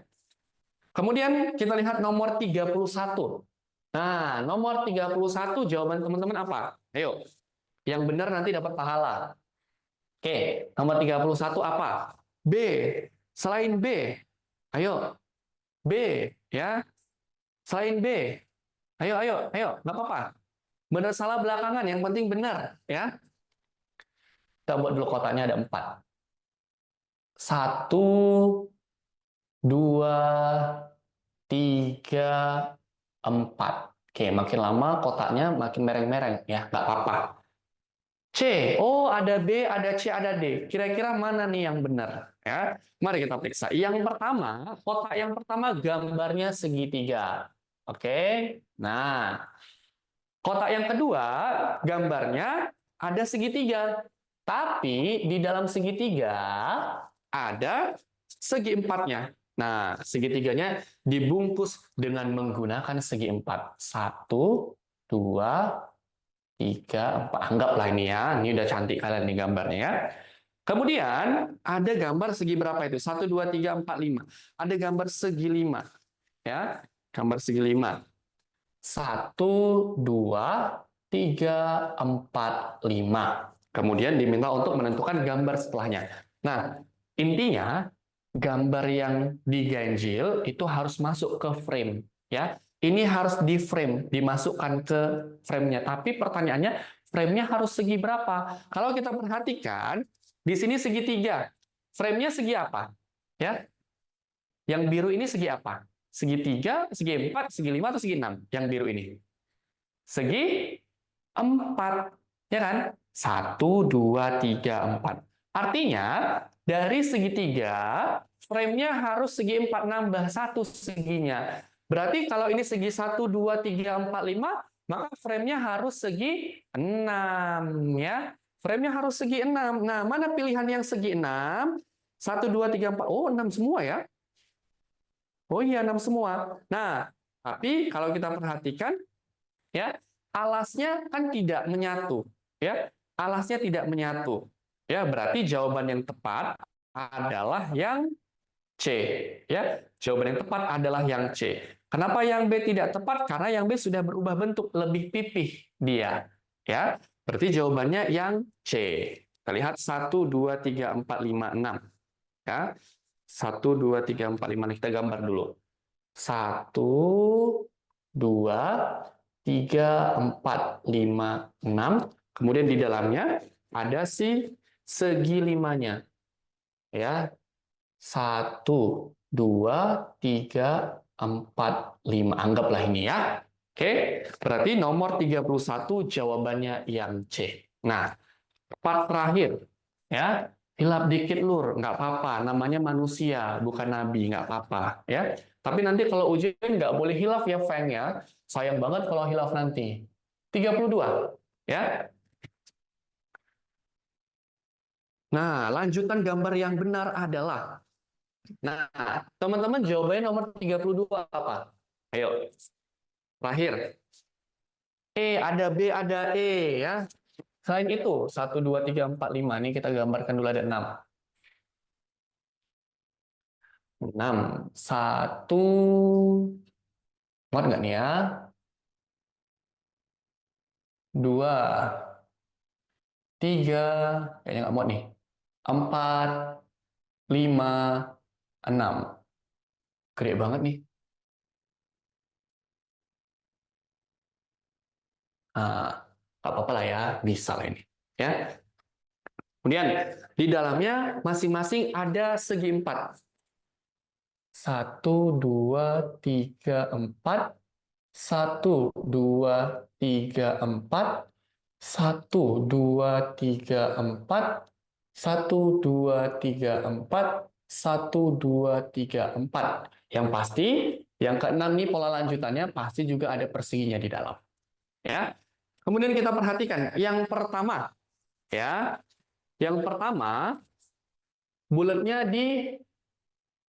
Kemudian kita lihat nomor 31. Nah, nomor 31 jawaban teman-teman apa? Ayo. Yang benar nanti dapat pahala. Oke, nomor 31 apa? B. Selain B. Ayo, B ya. Selain B. Ayo, nggak apa-apa. Benar salah belakangan, yang penting benar ya. Kita buat dulu kotaknya ada 4. 1, 2, 3, 4. Oke, makin lama kotaknya makin mereng-mereng ya, nggak apa-apa. C, oh ada B, ada C, ada D. Kira-kira mana nih yang benar? Ya, mari kita periksa. Yang pertama, kotak yang pertama gambarnya segitiga. Oke, nah kotak yang kedua gambarnya ada segitiga, tapi di dalam segitiga ada segi empatnya. Nah, segitiganya dibungkus dengan menggunakan segi empat. 1, 2, 3, 4. Anggaplah ini ya, ini udah cantik kalian nih gambarnya ya. Kemudian ada gambar segi berapa itu? 1, 2, 3, 4, 5. Ada gambar segi 5. Ya, gambar segi 5. 1, 2, 3, 4, 5. Kemudian diminta untuk menentukan gambar setelahnya. Nah, intinya gambar yang diganjil itu harus masuk ke frame. Ya, ini harus di frame, dimasukkan ke frame-nya. Tapi pertanyaannya, frame-nya harus segi berapa? Kalau kita perhatikan, di sini segitiga. Frame-nya segi apa? Ya, yang biru ini segi apa? Segi 3, segi 4, segi 5, atau segi 6? Yang biru ini. segi 4. Ya kan? 1, 2, 3, 4. Artinya, dari segitiga, frame-nya harus segi 4 nambah 1 seginya. Berarti kalau ini segi 1, 2, 3, 4, 5, maka frame-nya harus segi 6. Ya. Frame-nya harus segi 6. Nah, mana pilihan yang segi 6? 1, 2, 3, 4. Oh, 6 semua ya. Oh iya, 6 semua. Nah, tapi kalau kita perhatikan, ya, alasnya kan tidak menyatu, ya. Alasnya tidak menyatu. Ya, berarti jawaban yang tepat adalah yang C, ya. Jawaban yang tepat adalah yang C. Kenapa yang B tidak tepat? Karena yang B sudah berubah bentuk, lebih pipih dia, ya. Berarti jawabannya yang C. Kita lihat 1, 2, 3, 4, 5, 6, ya. 1, 2, 3, 4, 5. Kita gambar dulu. 1, 2, 3, 4, 5, 6. Kemudian di dalamnya ada segi limanya. Ya. 1, 2, 3, 4, 5. Anggaplah ini ya. Oke, berarti nomor 31 jawabannya yang C. Nah, part terakhir. Ya, hilap dikit lur, nggak apa-apa. Namanya manusia, bukan nabi, nggak apa-apa. Ya, tapi nanti kalau ujian nggak boleh hilaf ya, Feng ya. Sayang banget kalau hilaf nanti. 32. Ya. Nah, lanjutan gambar yang benar adalah. Nah, teman-teman jawabannya nomor 32 apa? Ayo. Terakhir. Ada B, ada E ya. Selain itu, 1, 2, 3, 4, 5. Ini kita gambarkan dulu ada 6. 6. 1. Muat nggak nih ya? 2. 3. Kayaknya nggak muat nih. 4. 5. 6. Gede banget nih. Nah, nggak apa-apa lah ya. Bisa lah ini. Ya. Kemudian, di dalamnya masing-masing ada segi 4. 1, 2, 3, 4. 1, 2, 3, 4. 1, 2, 3, 4. 1, 2, 3, 4. 1, 2, 3, 4. Yang pasti, yang keenam nih pola lanjutannya pasti juga ada perseginya di dalam. Ya. Kemudian kita perhatikan yang pertama, ya. Yang pertama, bulatnya di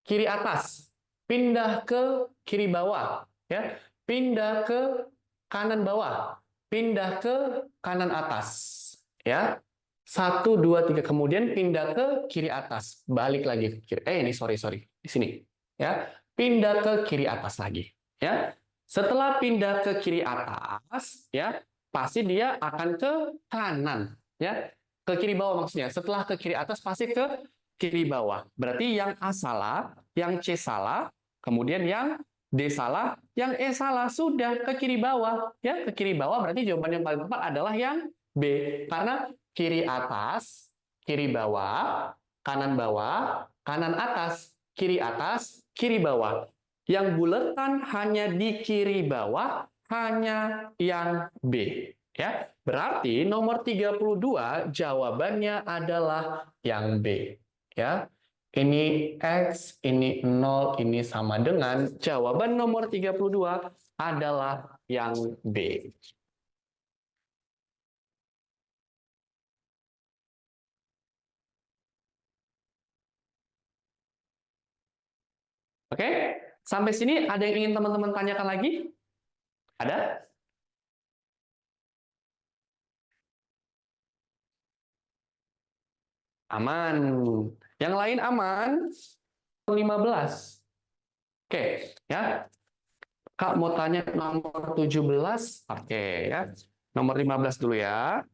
kiri atas, pindah ke kiri bawah, ya, pindah ke kanan bawah, pindah ke kanan atas, ya. 1, 2, 3, kemudian pindah ke kiri atas, balik lagi ke kiri. Ini sorry, di sini, ya, pindah ke kiri atas lagi, ya. Setelah pindah ke kiri atas, ya, pasti dia akan ke kanan, ya, ke kiri bawah maksudnya. Setelah ke kiri atas pasti ke kiri bawah. Berarti yang A salah, yang C salah, kemudian yang D salah, yang E salah. Sudah ke kiri bawah, ya, ke kiri bawah berarti jawaban yang paling tepat adalah yang B. Karena kiri atas, kiri bawah, kanan bawah, kanan atas, kiri bawah. Yang buletan hanya di kiri bawah, hanya yang B. Ya, berarti nomor 32 jawabannya adalah yang B. Ya, ini X, ini 0, ini sama dengan jawaban nomor 32 adalah yang B. Oke, sampai sini ada yang ingin teman-teman tanyakan lagi? Ada? Aman. Yang lain aman? 15. Oke, ya. Kak mau tanya nomor 17. Oke, ya. Nomor 15 dulu ya.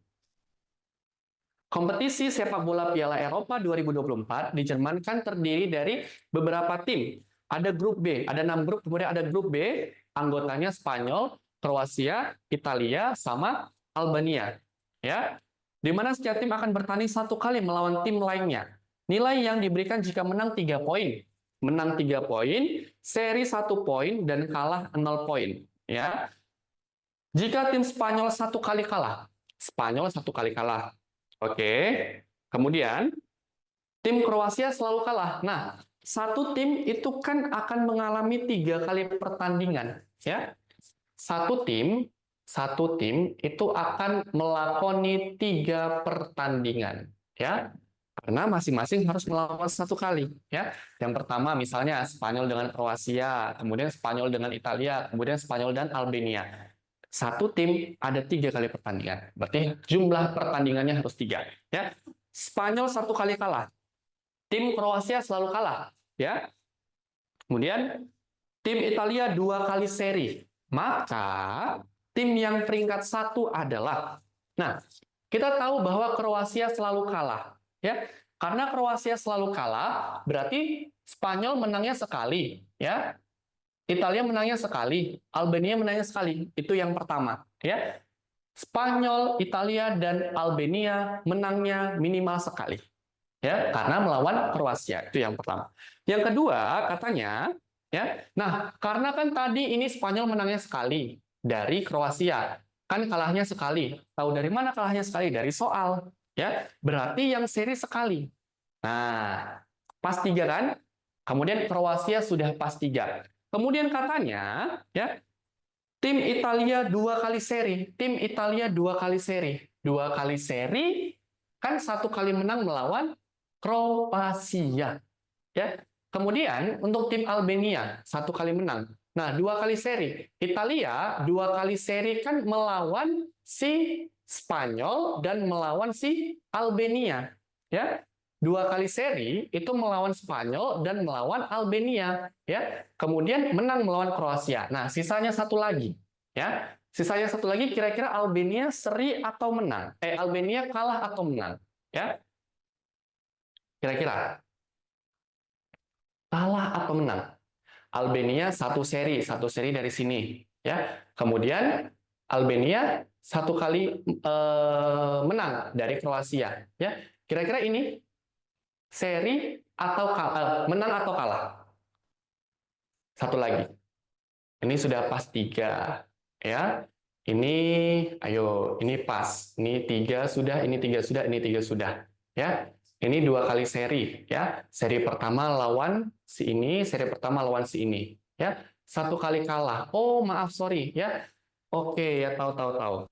Kompetisi sepak bola Piala Eropa 2024 di Jerman kan terdiri dari beberapa tim. Ada grup B, ada 6 grup, kemudian ada grup B, anggotanya Spanyol, Kroasia, Italia, sama Albania. Ya, di mana setiap tim akan bertanding 1 kali melawan tim lainnya. Nilai yang diberikan jika menang 3 poin. Menang 3 poin, seri 1 poin, dan kalah 0 poin. Ya, Jika tim Spanyol satu kali kalah, Spanyol satu kali kalah. Oke. Kemudian tim Kroasia selalu kalah. Nah, satu tim itu kan akan mengalami 3 kali pertandingan, ya. Satu tim itu akan melakoni 3 pertandingan, ya. Karena masing-masing harus melawan satu kali, ya. Yang pertama misalnya Spanyol dengan Kroasia, kemudian Spanyol dengan Italia, kemudian Spanyol dan Albania. Satu tim ada 3 kali pertandingan, berarti jumlah pertandingannya harus 3. Ya. Spanyol satu kali kalah, tim Kroasia selalu kalah, ya. Kemudian tim Italia 2 kali seri, maka tim yang peringkat 1 adalah, nah, kita tahu bahwa Kroasia selalu kalah, ya. Karena Kroasia selalu kalah, berarti Spanyol menangnya sekali, ya. Italia menangnya sekali, Albania menangnya sekali. Itu yang pertama, ya. Spanyol, Italia, dan Albania menangnya minimal sekali, ya, karena melawan Kroasia. Itu yang pertama. Yang kedua, katanya, ya. Nah, karena kan tadi ini Spanyol menangnya sekali dari Kroasia, kan kalahnya sekali. Tahu dari mana kalahnya sekali? Dari soal, ya. Berarti yang seri sekali. Nah, pas 3 kan? Kemudian Kroasia sudah pas 3. Kemudian katanya, ya, tim Italia 2 kali seri, tim Italia 2 kali seri, 2 kali seri kan 1 kali menang melawan Kroasia, ya. Kemudian untuk tim Albania 1 kali menang. Nah, 2 kali seri, Italia 2 kali seri kan melawan si Spanyol dan melawan si Albania, ya. 2 kali seri itu melawan Spanyol dan melawan Albania, ya. Kemudian menang melawan Kroasia. Nah, sisanya satu lagi, ya. Sisanya satu lagi, kira-kira Albania seri atau menang? Albania kalah atau menang, ya? Kira-kira kalah atau menang? Albania satu seri dari sini, ya. Kemudian Albania 1 kali menang dari Kroasia, ya. Kira-kira ini seri atau menang atau kalah? Satu lagi. Ini sudah pas 3, ya. Ini, ayo, ini pas. Ini 3 sudah, ini 3 sudah, ini 3 sudah, ya. Ini 2 kali seri, ya. Seri pertama lawan si ini, seri pertama lawan si ini, ya. 1 kali kalah. Oh, maaf, sorry, ya. Oke, ya, tahu.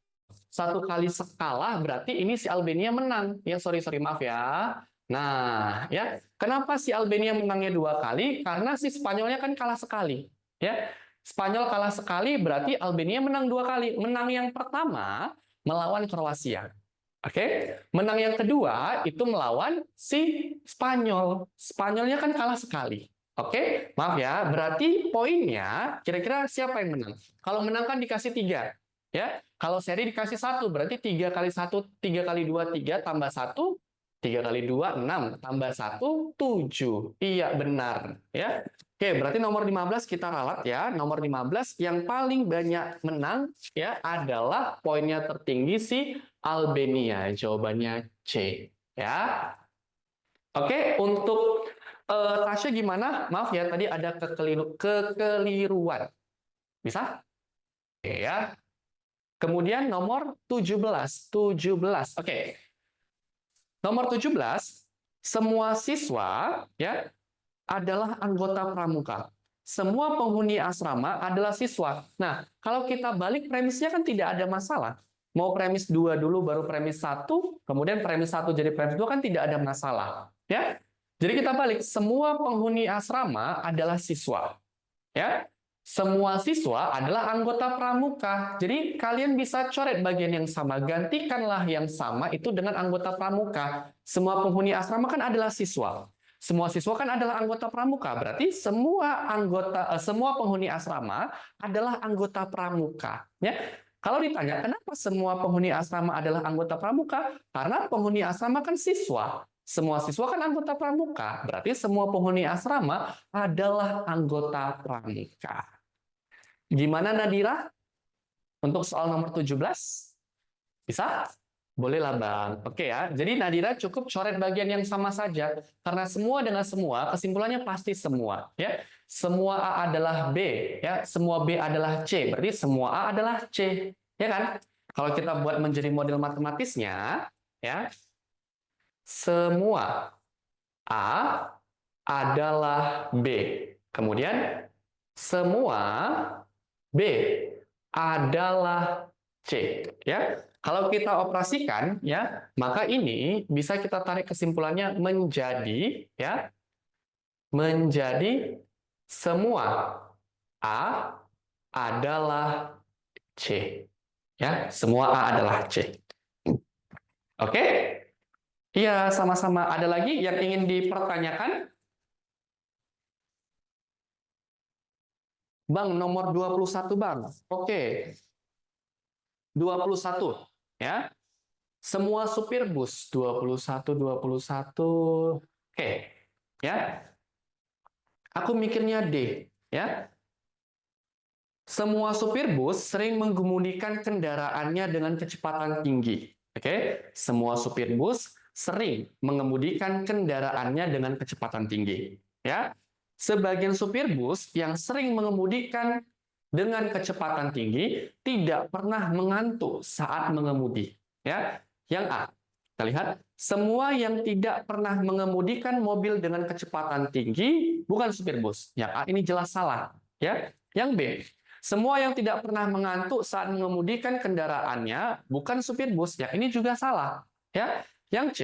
1 kali kalah berarti ini si Albania menang. Ya, sorry, maaf ya. Nah, ya, kenapa si Albania menangnya 2 kali? Karena si Spanyolnya kan kalah sekali, ya. Spanyol kalah sekali berarti Albania menang 2 kali. Menang yang pertama melawan Kroasia. Oke, menang yang kedua itu melawan si Spanyol. Spanyolnya kan kalah sekali. Oke, maaf ya. Berarti poinnya kira-kira siapa yang menang? Kalau menang kan dikasih 3. Ya, kalau seri dikasih 1, berarti 3 kali 1, 3 kali 2, 3 tambah 1, 3 kali 2, 6, tambah 1, 7. Iya, benar. Ya. Oke, berarti nomor 15 kita ralat ya. Nomor 15 yang paling banyak menang ya adalah poinnya tertinggi si Albania. Jawabannya C. Ya. Oke, untuk Tasya gimana? Maaf ya, tadi ada kekeliruan. Bisa? Oke ya. Kemudian nomor 17. 17. Oke. Nomor 17, semua siswa ya adalah anggota pramuka. Semua penghuni asrama adalah siswa. Nah, kalau kita balik premisnya kan tidak ada masalah. Mau premis 2 dulu baru premis 1, kemudian premis 1 jadi premis 2 kan tidak ada masalah, ya. Jadi kita balik, semua penghuni asrama adalah siswa. Ya. Semua siswa adalah anggota pramuka. Jadi kalian bisa coret bagian yang sama, gantikanlah yang sama itu dengan anggota pramuka. Semua penghuni asrama kan adalah siswa. Semua siswa kan adalah anggota pramuka. Berarti semua penghuni asrama adalah anggota pramuka, ya. Kalau ditanya kenapa semua penghuni asrama adalah anggota pramuka? Karena penghuni asrama kan siswa. Semua siswa kan anggota pramuka. Berarti semua penghuni asrama adalah anggota pramuka. Gimana Nadira? Untuk soal nomor 17? Bisa? Boleh lah Bang. Oke ya, jadi Nadira cukup coret bagian yang sama saja. Karena semua dengan semua, kesimpulannya pasti semua. Ya, semua A adalah B. Ya, semua B adalah C. Berarti semua A adalah C. Ya kan? Kalau kita buat menjadi model matematisnya, ya, semua A adalah B. Kemudian semua B adalah C, ya. Kalau kita operasikan, ya, maka ini bisa kita tarik kesimpulannya menjadi, ya, menjadi semua A adalah C, ya, semua A adalah C. Oke? Iya, sama-sama. Ada lagi yang ingin dipertanyakan? Bang, nomor 21, Bang. Oke. 21, ya. Semua supir bus 21 21. Oke, ya. Aku mikirnya D, ya. Semua supir bus sering mengemudikan kendaraannya dengan kecepatan tinggi. Oke, semua supir bus sering mengemudikan kendaraannya dengan kecepatan tinggi, ya. Sebagian supir bus yang sering mengemudikan dengan kecepatan tinggi tidak pernah mengantuk saat mengemudi, ya. Yang A, kita lihat semua yang tidak pernah mengemudikan mobil dengan kecepatan tinggi bukan supir bus. Yang A ini jelas salah, ya. Yang B, semua yang tidak pernah mengantuk saat mengemudikan kendaraannya bukan supir bus. Yang ini juga salah, ya. Yang C,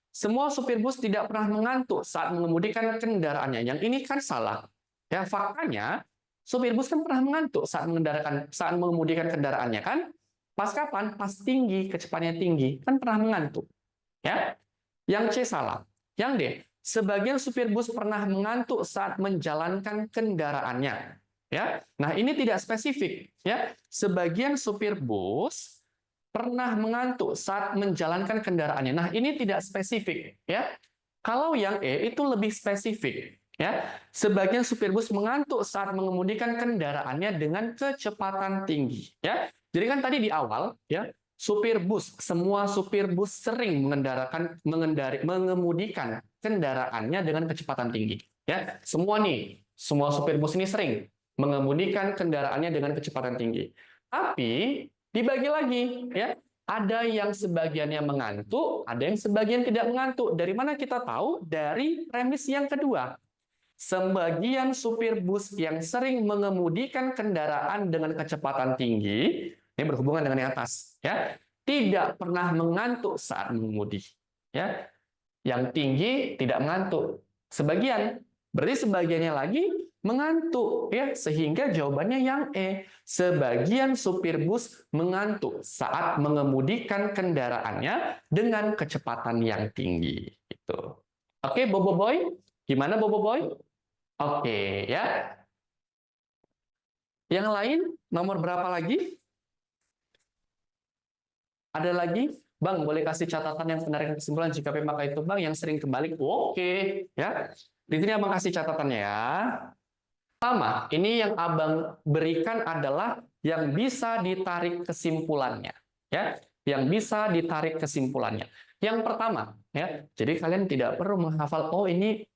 semua supir bus tidak pernah mengantuk saat mengemudikan kendaraannya. Yang ini kan salah. Ya, faktanya supir bus kan pernah mengantuk saat mengemudikan kendaraannya kan? Pas kapan? Pas tinggi, kecepatannya tinggi, kan pernah mengantuk. Ya. Yang C salah. Yang D, sebagian supir bus pernah mengantuk saat menjalankan kendaraannya. Ya. Nah, ini tidak spesifik, ya. Sebagian supir bus pernah mengantuk saat menjalankan kendaraannya. Nah, ini tidak spesifik, ya. Kalau yang E itu lebih spesifik, ya. Sebagian supir bus mengantuk saat mengemudikan kendaraannya dengan kecepatan tinggi, ya. Jadi kan tadi di awal, ya, semua supir bus sering mengemudikan kendaraannya dengan kecepatan tinggi. Ya, semua supir bus ini sering mengemudikan kendaraannya dengan kecepatan tinggi. Tapi dibagi lagi, ya, ada yang sebagiannya mengantuk, ada yang sebagian tidak mengantuk. Dari mana kita tahu? Dari premis yang kedua. Sebagian supir bus yang sering mengemudikan kendaraan dengan kecepatan tinggi, ini berhubungan dengan yang atas, ya, tidak pernah mengantuk saat mengemudi, ya. Yang tinggi tidak mengantuk. Sebagian, berarti sebagiannya lagi mengantuk, ya, sehingga jawabannya yang E. Sebagian supir bus mengantuk saat mengemudikan kendaraannya dengan kecepatan yang tinggi. Itu. Oke, Bobo Boy, gimana Bobo Boy? Oke, ya. Yang lain, nomor berapa lagi? Ada lagi? Bang, boleh kasih catatan yang menarik kesimpulan jika P maka itu Bang yang sering kembali. Oke, ya. Di sini Abang kasih catatannya ya. Pertama, ini yang Abang berikan adalah yang bisa ditarik kesimpulannya, ya. Yang bisa ditarik kesimpulannya. Yang pertama, ya. Jadi kalian tidak perlu menghafal oh ini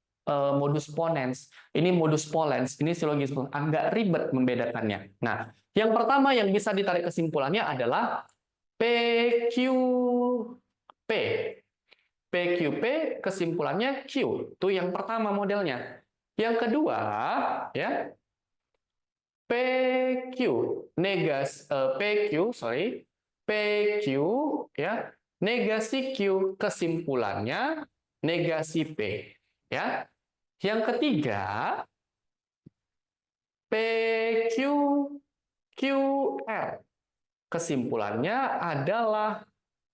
modus ponens, ini modus polens, ini silogisme, agak ribet membedakannya. Nah, yang pertama yang bisa ditarik kesimpulannya adalah PQP. PQP kesimpulannya Q. Itu yang pertama modelnya. Yang kedua, ya, PQ PQ, ya, negasi Q kesimpulannya negasi P, ya. Yang ketiga, PQQR kesimpulannya adalah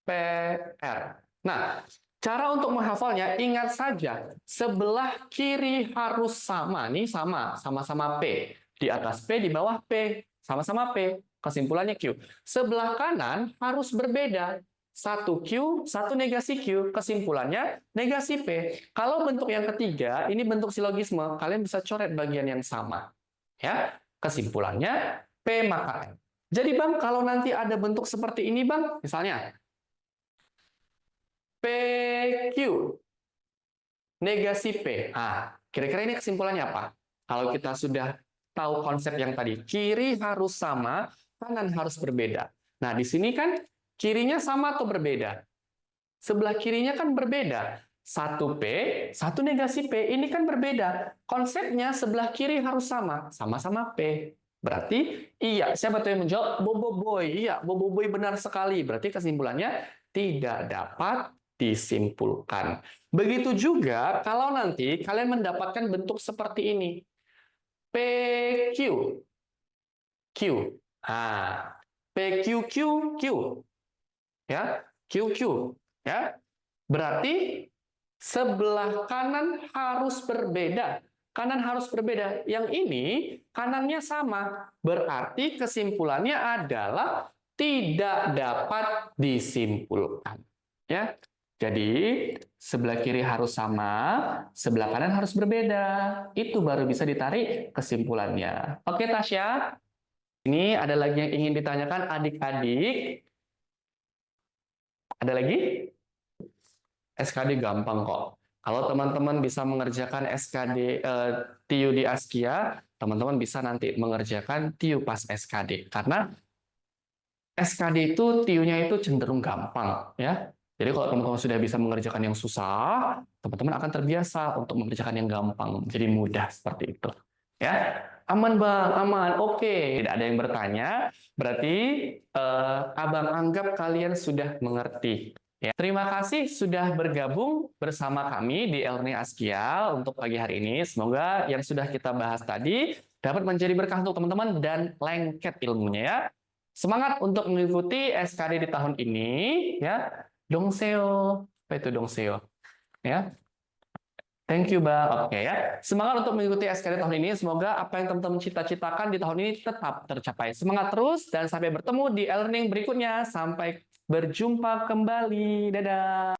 PR. Nah, cara untuk menghafalnya ingat saja sebelah kiri harus sama nih, sama-sama P. Di atas P, di bawah P, sama-sama P. Kesimpulannya Q. Sebelah kanan harus berbeda. Satu Q, satu negasi Q. Kesimpulannya negasi P. Kalau bentuk yang ketiga, ini bentuk silogisme, kalian bisa coret bagian yang sama. Ya, kesimpulannya P maka N. Jadi Bang, kalau nanti ada bentuk seperti ini Bang, misalnya PQ negasi P. Ah, kira-kira ini kesimpulannya apa? Kalau kita sudah tahu konsep yang tadi, kiri harus sama, kanan harus berbeda. Nah, di sini kan kirinya sama atau berbeda? Sebelah kirinya kan berbeda. Satu P, satu negasi P. Ini kan berbeda. Konsepnya sebelah kiri harus sama. Sama-sama P. Berarti, iya. Siapa tuh yang menjawab? Boboiboy. Iya, Boboiboy benar sekali. Berarti kesimpulannya tidak dapat disimpulkan. Begitu juga kalau nanti kalian mendapatkan bentuk seperti ini. PQ. Q. Nah, PQQQ. Ya, QQ. Ya, berarti sebelah kanan harus berbeda. Kanan harus berbeda. Yang ini kanannya sama. Berarti kesimpulannya adalah tidak dapat disimpulkan. Ya. Jadi sebelah kiri harus sama, sebelah kanan harus berbeda. Itu baru bisa ditarik kesimpulannya. Oke, Tasya. Ini ada lagi yang ingin ditanyakan adik-adik. Ada lagi? SKD gampang kok. Kalau teman-teman bisa mengerjakan SKD TIU di Askia, teman-teman bisa nanti mengerjakan TIU pas SKD. Karena SKD itu TIU-nya itu cenderung gampang, ya. Jadi kalau teman-teman sudah bisa mengerjakan yang susah, teman-teman akan terbiasa untuk mengerjakan yang gampang. Jadi mudah seperti itu. Ya, aman Bang, aman. Oke, tidak ada yang bertanya. Berarti Abang anggap kalian sudah mengerti. Ya, terima kasih sudah bergabung bersama kami di Elni Askia untuk pagi hari ini. Semoga yang sudah kita bahas tadi dapat menjadi berkah untuk teman-teman dan lengket ilmunya ya. Semangat untuk mengikuti SKD di tahun ini ya. Dongseo. Apa itu dongseo? Ya. Thank you, Bang. Oke ya. Semangat untuk mengikuti SKD tahun ini. Semoga apa yang teman-teman cita-citakan di tahun ini tetap tercapai. Semangat terus dan sampai bertemu di e-learning berikutnya. Sampai berjumpa kembali. Dadah.